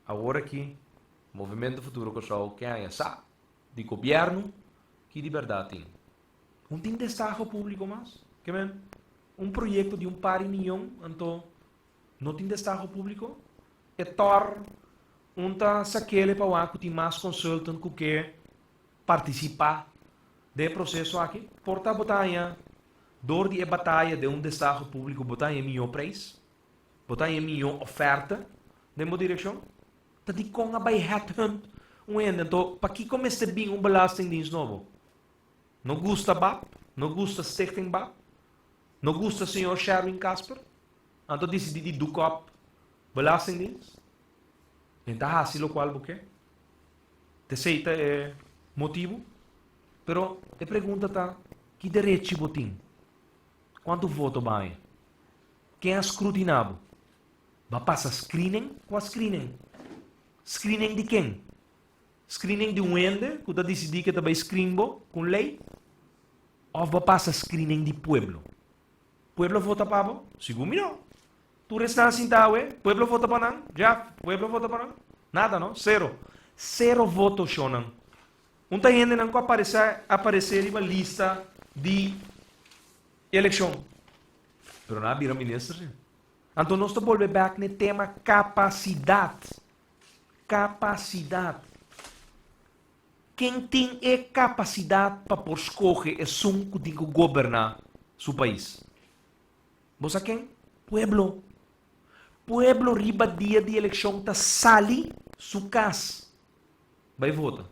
Agora aqui, Movimento Futuro Pessoal, que é essa de governo que de verdade tem. Não tem destaque público mais. Que bem? Projeto de par de milhão, então não tem destaque público. É tor saquele para o que tem mais consultant que participar do processo aqui. Porta botanha, dor de batalha de destaque público, botanha milhão preço, botanha milhão oferta, de uma direção. Tá de com a by headhunt, então, para que comece bem belastingdienst novo? Não gusta BAP? Não gusta Stichting BAP? Não gusta o senhor Sherwin Casper? Então decidi de DUCOP Belastingdienst? Então, assim o qual porque? Aceita é motivo? Pero, a pergunta está, que direito você tem? Quanto voto vai? Quem é escrutinado? Vai passar screening? Qual screening? Screening de quem? Screening de ende, que está decidindo que vai screening com lei? Ou vai passar screening de pueblo? Pueblo vota para você? Segundo não. Tu resta assim, pueblo vota para não? Já, pueblo vota para não? Nada, não? Zero. Zero votos, Shonan. Muita gente não aparecer em uma lista de eleição. Pero não vira ministro. Então, nós estamos voltando back no tema capacidade. Capacidade. Quem tem capacidade para escolher é um que tem que governar seu país. Você quem? Pueblo. Pueblo riba dia de eleição está sali sua casa. Vai votar.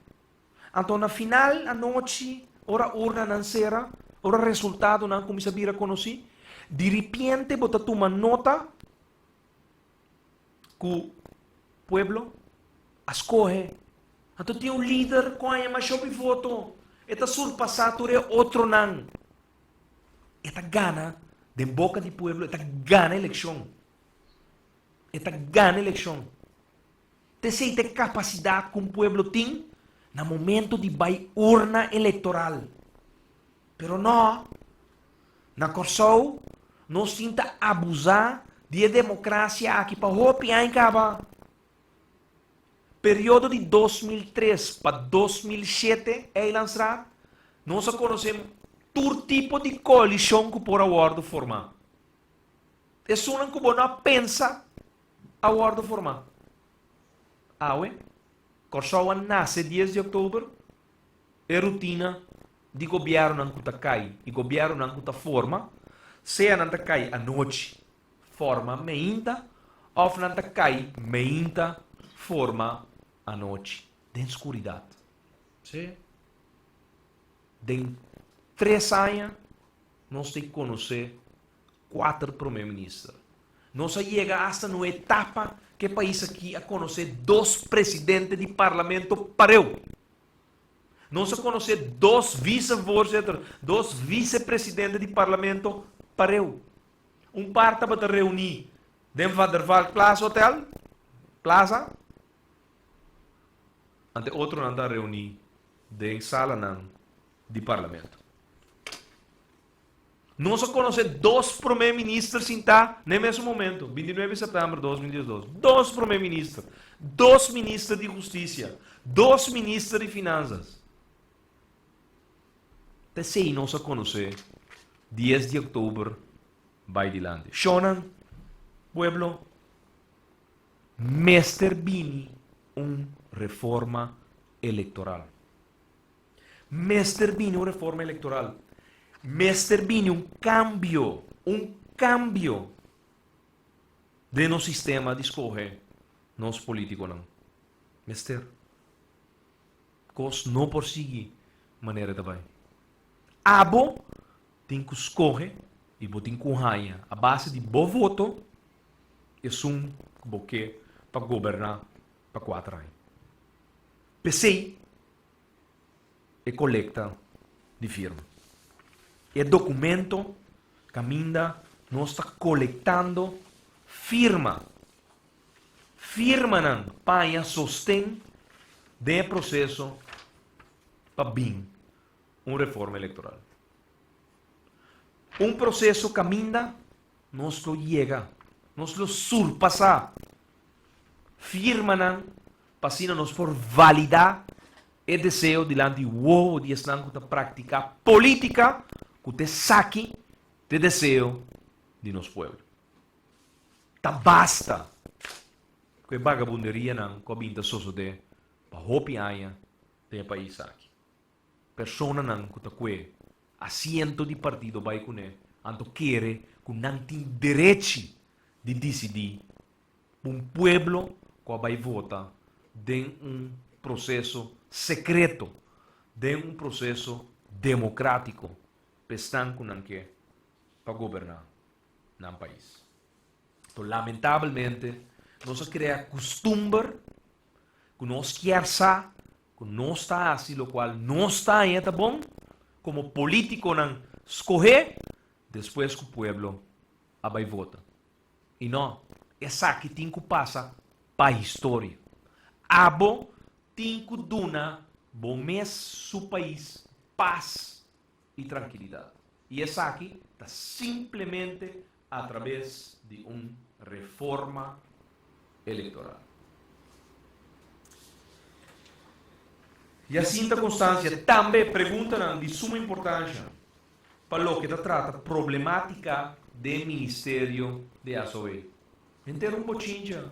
Então, na final, a noite, ora urna não será, ora resultado não começa a vir a conhecer, de repente, você toma nota que o pueblo escolhe. Então, tem líder com a mais chove voto. Eta surpassado é outro não. Eta gana, de boca do pueblo, eta gana a eleição. Eta gana a eleição. Te sei ter capacidade que o pueblo tem no momento de vai urna eleitoral. Pero não, Na Corsou, nós tenta abusar de democracia aqui para hopiar em caba. Período de 2003 para 2007, é lançado, nós conhecemos todo tipo de coalição que por acordo formar. É só que não pensa acordo formar. Aue, Corsou nasce 10 de outubro, é rotina de governo que está cai e governo que está forma, se não está cai à noite, forma meinta, ou não está cai meinta, forma à noite, de escuridade. Sim. De 3 anos, nós temos que conhecer 4 primeiros-ministros. Nós chegamos até na etapa que o país aqui a conhecer 2 presidentes de parlamento pareu. Nós conhecer 2 vice-presidentes, 2 vice-presidentes de parlamento pareu. Par estava a reunir dentro do Vaderval Plaza Hotel, Plaza, ante outro não está reunir dentro da sala de parlamento. Nós conhecer 2 primeiros-ministros no mesmo momento, 29 de setembro de 2012. 2 primeiros-ministros, 2 ministros de justiça, 2 ministros de finanças. Até se nós conhecer 10 de outubro, vai dilante. Shonan, pueblo, Mester Bini, reforma eleitoral. Mester Bini, reforma eleitoral. Mester Bini, cambio de no sistema de escolher nos políticos não. Mester, cos não por seguir maneira de vai. Abo tem que escolher e botem com raia a base de bom voto é que para governar para 4 anos. PC é coleta de firma. É documento que ainda não está coletando firma. Firma não para sostém de processo para bem reforma eleitoral. Processo que ainda nos lo llega, nos lo surpassa. Firma não para assim nos por validar o desejo diante do de estar com prática política que te saque de desejo de nosso povo. Tá basta que vagabunderia não combina suceder para hopianha do país aqui. Persona não que tá que assento de partido vai com ele, anto quer que não tem direito de decidir pueblo que vai votar de processo secreto, de processo democrático, pensando que não quer para governar no país. Então, lamentavelmente, nós cria costume que nós queremos, que não está assim, o qual não está ainda bom, como político não escolher, depois que o povo vai votar. E não, essa que tem que passar para a história. Abo tem que dar bom mês seu país paz e tranquilidade. E essa aqui está simplesmente através de uma reforma eleitoral. E assim, a Constância também pergunta de suma importância para o que trata problemática do Ministério de ASOE. Em ter bochincha,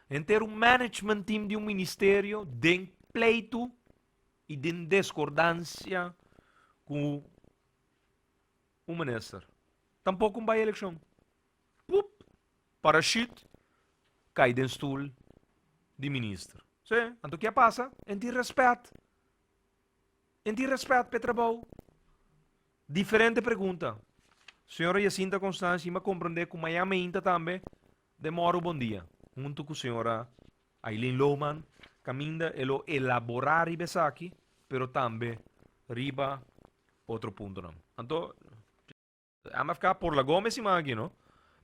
em ter management team de ministério, de pleito e de discordância com o ministro. Tampouco vai eleição. Pup, parachute, cai do stool de ministro. Sim, então o que passa? Em ti respeito. Em ti respeito para trabalho. Diferente pergunta. Senhora Jacinta Constância, me compreender que amanhã ainda também demora um bom dia. Junto com a senhora Aileen Lohman, caminha elo elaborar isso aqui, pero também riba outro ponto não. Então, vamos ficar por la Gomes e aqui, não?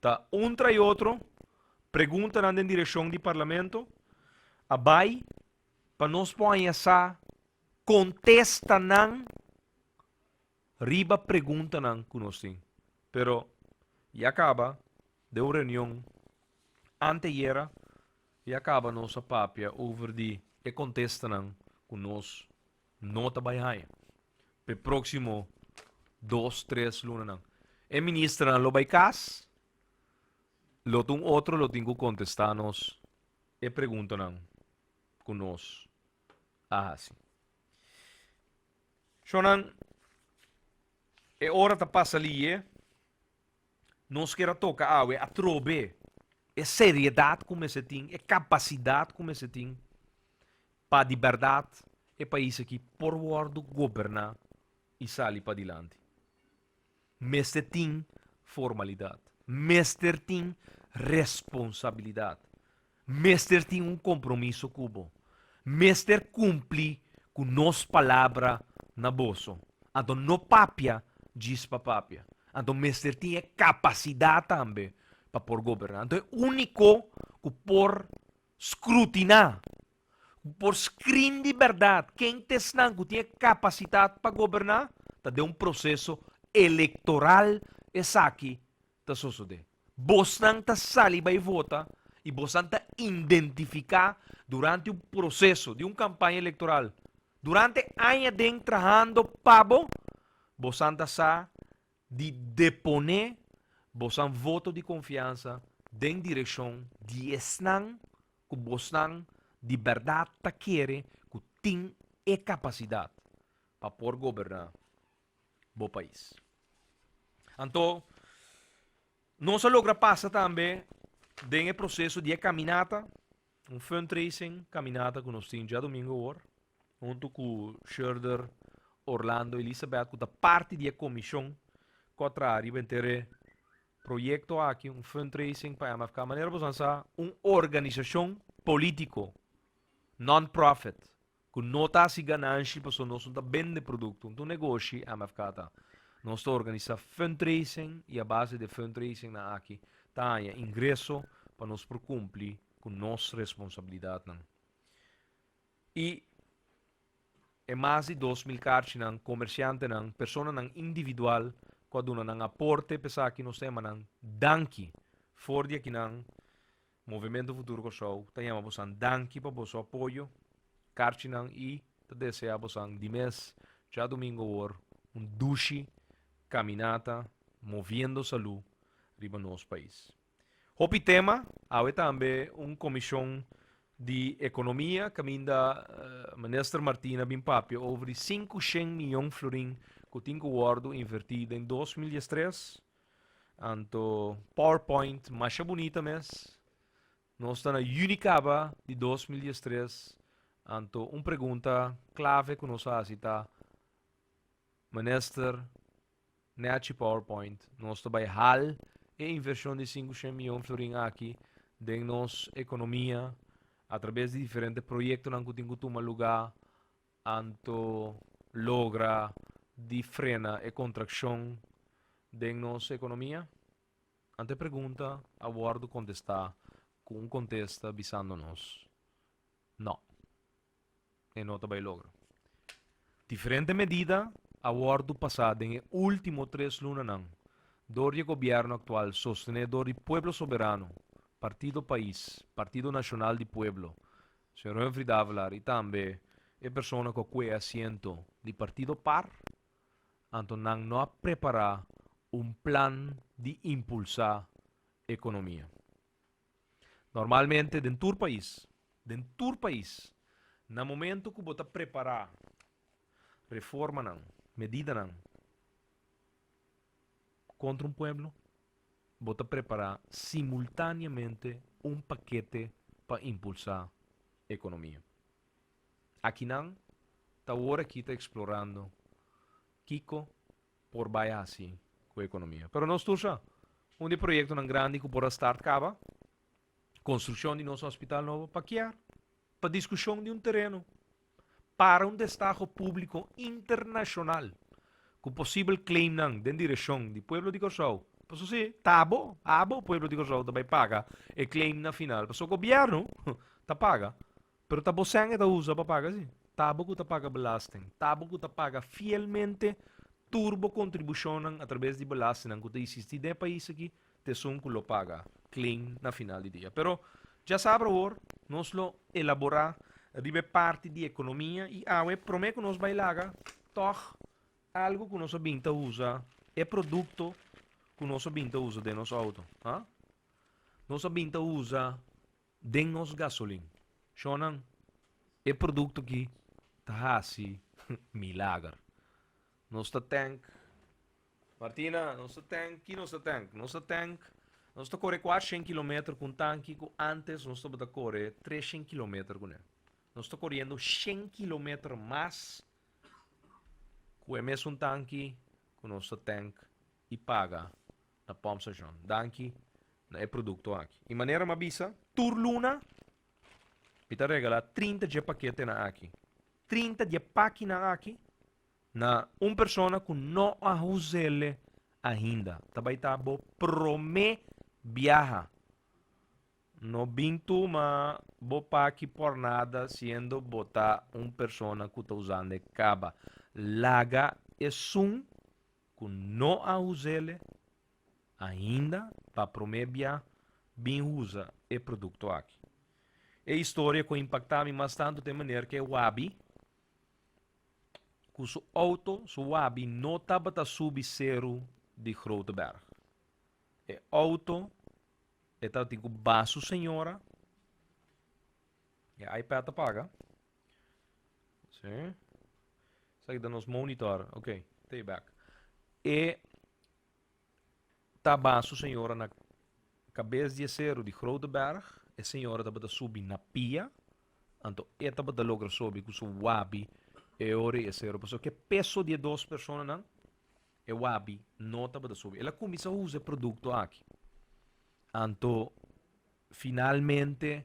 Tá, trai outro, pergunta na direção do parlamento, abai, para nós pôr essa contesta não riba pregunta nang kunosting. Pero, e acaba, de uma reunião anteera, e acaba nossa papia over die, e contesta nang kunos, nota bayhay. Pe próximo, 2, 3 luna nang. E ministra nang lo bay kas, lo tung outro lo tingo contestanos, e pergunta nang kunos, ahasi. Shonan, e ora ta passa lì, nós queira tocar awe a trobe, e seriedade como se tem, e capacidade como se tem, para de verdade, e país aqui por word governar e sair para adiante. Mester tem formalidade, mester tem responsabilidade, mester tem compromisso cubo, mester cumpre com nos palavra na bolso. Então no papia diz para papia. Então mester tem capacidade também para por governar. Então é único que por escrutinar, por screen de verdade, quem tem capacidade para governar, está de processo eleitoral essa aqui está sucedendo. Vos não está saliva e vota e vos não está identificar durante o processo de uma campanha eleitoral. Durante anos de trabalhando pabo, vos não está de deponer vos um voto de confiança em direção de esnan que vos não de verdade ta quer que tem a capacidade para por governar o país. Então, não se logra passar também do processo de caminhada, fundraising caminhada que nós temos já domingo agora, junto com Schroeder, Orlando e Elizabeth, que é parte da comissão contra a ter projeto aqui, fundraising para a MFK, maneira uma organização político non-profit, que não está se ganância, porque nós não vende produto, não negócio a MFK. Nós estamos organizando fundraising e a base de fundraising na aqui está ingresso para nós por cumprir com nossa responsabilidade. E é mais de 2.000 cartas ng comerciante ng persona ng individual quando nang aporte pesa aqui nós temos ng danki for dia aqui ng Movimento Futuro Show, tayama bosan danki pa boso apoio, cartas ng e desea bosan di mês já domingo or dushi caminata movendo saúde riba nosso país. Hopi tema, há também comissão de economia, caminda ministra Martina Bimpapio, over 500 milhões florin que tem guardo invertido em 2003. Anto PowerPoint, mais bonita mesmo. Nós estamos na Unicaba de 2003. Anto pergunta clave que nós fazemos, minister, nesse PowerPoint, nós estamos hal e inversão de 500 milhões florin aqui, de nossa economia, através de diferentes projetos que temos que lugar, anto logra de frena e contração de nossa economia. Ante pergunta, aguardo contestar com contesta avisando-nos. Não. E não também logra. Diferente medida, aguardo passado em último 3 lunas não. Do governo atual, sostenedor do pueblo soberano, Partido País, Partido Nacional do Pueblo, Sr. Humphrey Davlar, e também é pessoa que cuida assento do Partido Par, então não ha preparar plan de impulsar a economia. Normalmente, dentro do país, no momento que você preparar reforma, não, medida não, contra pueblo, você preparar simultaneamente paquete para impulsar a economia. Aqui não, está agora aqui está explorando Kiko por baia assim com a economia. Pero nós tursa, projeto grande que por start acaba, construção de nosso hospital novo para criar, para discussão de terreno, para destaque público internacional, com possível claim não, de direção do pueblo de Corsau. Posso sim, tabo, o pueblo de Corsau também paga e claim na final. Posso o governo tá paga, pero tabo sangue tá usa para pagar sim. Tabo que tá paga belasting, tabo que tá paga fielmente turbo contribution a través de belasting que existe de país aqui, te son que lo paga clean na final do dia. Pero já sabe agora, nós lo elaborar ribe parte de economia e awe promete que nós vai laga toch algo que nós binta usa é produto que nós binta usa de nosso auto, ha? Nós binta usa de nos gasolina. Shonan é produto que tá assim milagre. Nosso tank Martina, nosso tank, nós corre 400 km com tanque que antes nós estamos correr 300 km com ele. Nós estamos correndo 100 km mais com o mesmo tanque com nosso tanque e paga na pump station. Tanque na produto aqui. De maneira mais bisa, tur luna, pita regala 30 de paquete na aqui. 30 de paquete na aqui. Na uma pessoa que não a usele ainda. Também tá bo prome viaja. No bintu ma bo paki por nada sendo botar uma pessoa que está usando caba. Laga é um que não a usele ainda para prome viajar bem usa e produto aqui. É história que impactava bastante de maneira que o Wabi que su auto, su wabi, não estava a subir zero de grote berg. E auto, estava tipo baixo senhora. E a iPad apaga. Sim. Sai da nos monitor. Ok, stay back. E tá baixo senhora na cabeça de zero de grote berg. E senhora estava a subir na pia. Então, estava a lograr subir com su wabi. E ora é zero. Porque peso de duas pessoas não é wabi não estava a subir. Ela começa a usar produto aqui. Então, finalmente,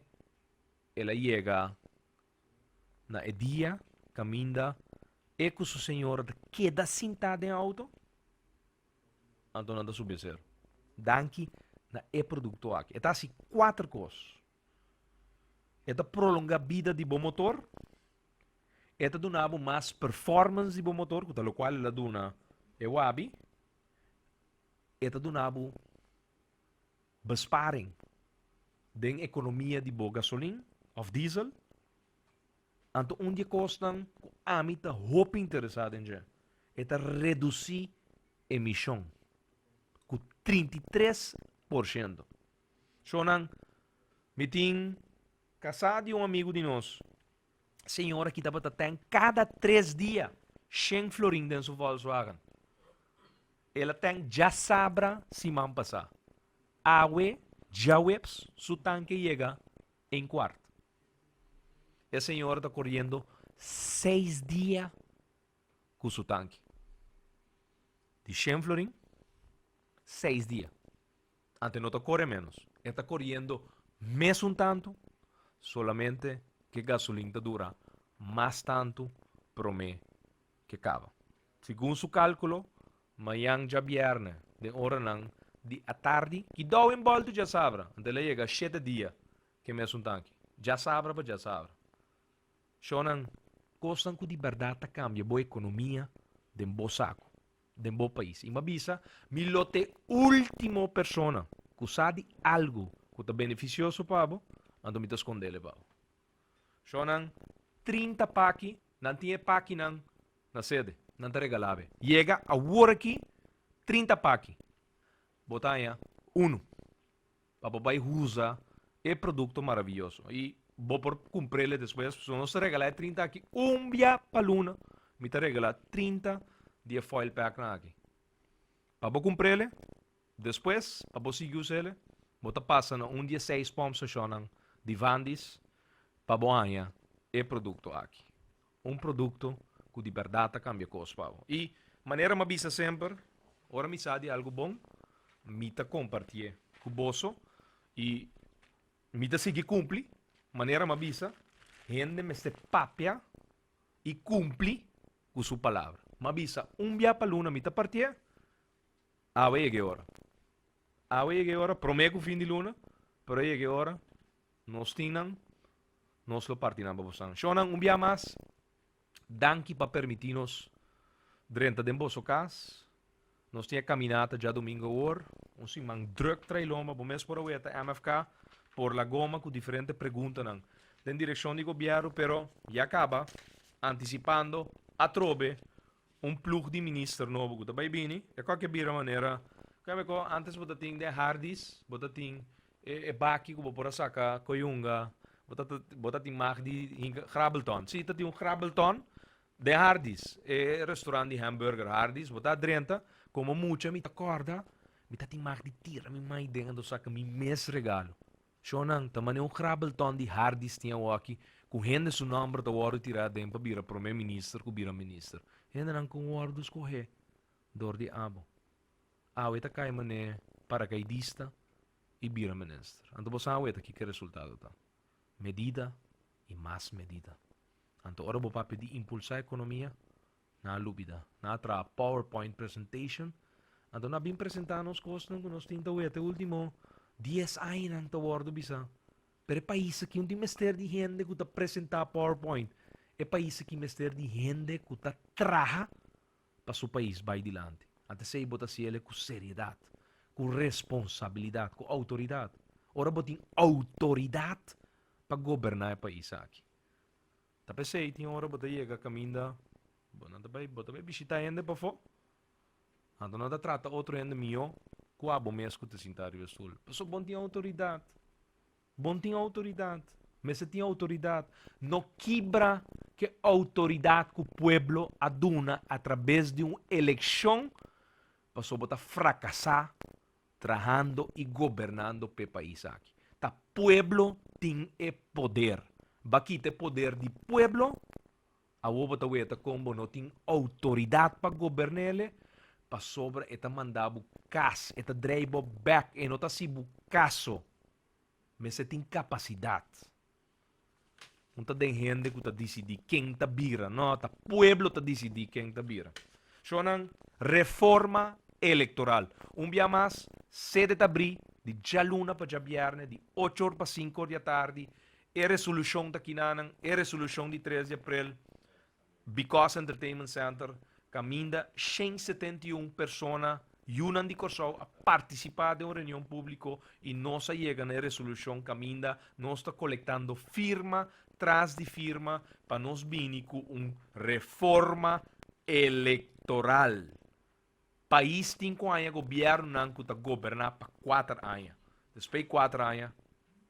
ela chega na dia, caminha, e com sua senhora queda sentada em auto. Então, não está subir zero. Danke na é produto aqui. Está assim quatro coisas. Está prolongar a vida de bom motor. Esta donava mais performance de bom motor, com o qual ela dona é o ABI. Esta donava besparing de economia de boa gasolina ou diesel. Então, onde custam, a mim está muito interessado em já. Esta reduzir emissão com 33%. Sonan, me tem casado um amigo de nós. Senhora que estava tem cada 3 dias 100 florin dentro do Volkswagen. Ela tem já sabra se man passar. Awe, já webs, su tanque chega em quarto. A senhora está correndo 6 dias com su tanque. De 100 florin, 6 dias. Antes não está correndo menos. Está correndo mesmo tanto, solamente que gasolina dura mais tanto para mim que acaba. Segundo su cálculo, amanhã já viernes, de hora não, de a tarde, que dá em volta já sabra, então ele chega 7 dias que me um tanque. Já sabra para já sabra. Shonan, costan que de verdade cambia boa economia de um bom saco, de um bom país. E me avisa, me lote última pessoa que sabe algo que está beneficioso para você, então me esconder para você. Shonan 30 paki, não tinha paki na sede, não te regalava. Chega a hora aqui, 30 paki. Botanha, 1. Para vai usar é produto maravilhoso. E vou por cumprir depois, se não se regalar 30 aqui, dia para luna, me te regalar 30 de foil pack na aqui. Para cumprir depois, para seguir usar, vou passar na dia 6 pumps de Vandis, para boanha é produto aqui. Produto que de verdade cambia coisa para você. E maneira me avisa sempre, ora me sabe algo bom, me te compartilhe com você e me te seguir cumprir. Maneira me avisa, gente me se papia e cumpre com sua palavra. Me avisa, dia para luna me te partir, a ver hora. A ver hora, prometo fim de luna, pero a hora, nós tínamos nos lo partirán para vosotros. Shonan, un día más, danke para permitirnos Drenta den bosso cas. Nós tinha caminhata já domingo hoje. Um simang druk trailoma, bom mês por a MFK, por la goma com diferentes perguntas não. Den direção de governo, pero já acaba anticipando a trobe plug de ministro novo que também bini. De qualquer maneira, antes você tinha de hardis, você tinha baki que você saca coyunga, você tinha mais de grabbelton. Se você tinha grabbelton de hardis, restaurante de hamburger hardis, você drenta, como mucha, me acorda, me tinha mais de tira, me mais dentro, saca, me mes regalo. Shonan, também grabbelton de hardis tinha aqui, com gente seu nome da hora tirar dentro para bira primeiro-ministro, com bira ministro. Gente não com hora dos correr, dor de abo. Eta cai mané paracaidista e bira ministro. Então você sabe que resultado tá. Medida e mais medida. Então ora você pedir impulsar a economia na lúbida, na tra PowerPoint presentation. Então nós bem apresentando as coisas que nós temos até último 10 anos na hora bisa. Pero país que um mister de gente que apresentar PowerPoint, é país que mister de gente que traja para seu país vai adiante. Até se bota se ele com seriedade, com responsabilidade, com autoridade. Ora botem autoridade para governar o país aqui. Tapi se tinha hora bota chega caminda, bota vai visitar gente para fora. Então não trata outro gente meu, com a bom mês que te sentar o sul. Pessoal bom tinha autoridade. Bom tinha autoridade. Mas se tinha autoridade, não quebra que autoridade que o pueblo aduna através de uma eleição para botar fracassar, trabajando e governando o país aqui. O pueblo tem poder. Baqui tem poder de pueblo, a outra vez como não tem autoridade para governar ele, para sobre eta mandar cas, eta drive back, e não está se caso. Mas você tem capacidade. Não está tem gente que está decidir quem está vira. Não, está pueblo está decidir quem está vira. Chonan reforma eleitoral. Dia mais, 7 de abril, de já luna para já viernes, de 8 horas para 5 horas da tarde, e resolução da Kinanan, e resolução de 13 de abril, Because Entertainment Center, caminda 171 pessoas Yunan de Corsau a participar de uma reunião pública e nós chegamos na resolução caminda, nós estamos coletando firma tras de firma para nós vir com uma reforma eleitoral. País tem com a governo não que está governar para 4 anos. Depois de 4 anos,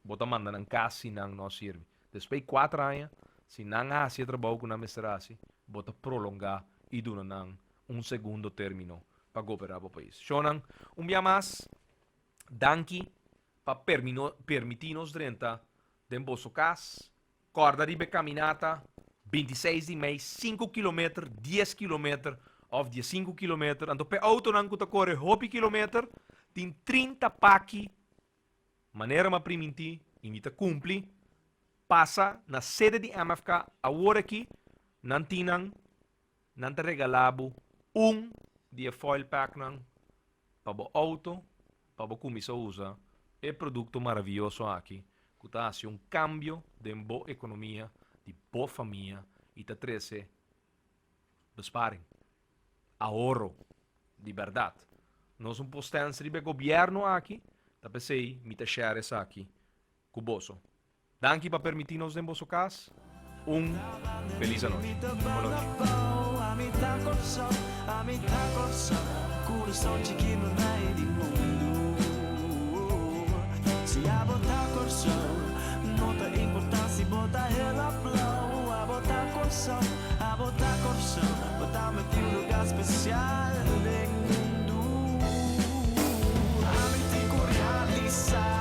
bota manda não casa se não nos serve. Depois de 4 anos, se não há esse trabalho com a mestrasi, bota prolongar e duna não segundo término para governar o país. Shonan, dia mais, danke para permitir-nos renta de vosso cas, corda de caminata, 26 de mês, 5 km, 10 km, of 5 km, então per auto não que corre 8 km, tem 30 paki, maneira ma primiti, imita cumpli, passa na sede de MFK, a hora aqui, não tinang, não te regalabo, dia foil pack nang para o auto, para o comissa usa, é produto maravilhoso aqui, que está fazendo cambio de boa economia, de boa família e está trazendo besparing, ahorro, de verdade. Nós não postamos de governo aqui, tá pensei, me share essa aqui, com bosso. Danke para permitir-nos em vosso casa. Feliz noite. Boa noite. Amita corso, coração que não é de mundo. Se a botar corso, não tem importância, botar ela flow. A botar corso, botar me em lugar especial do mundo. Amita correalizar.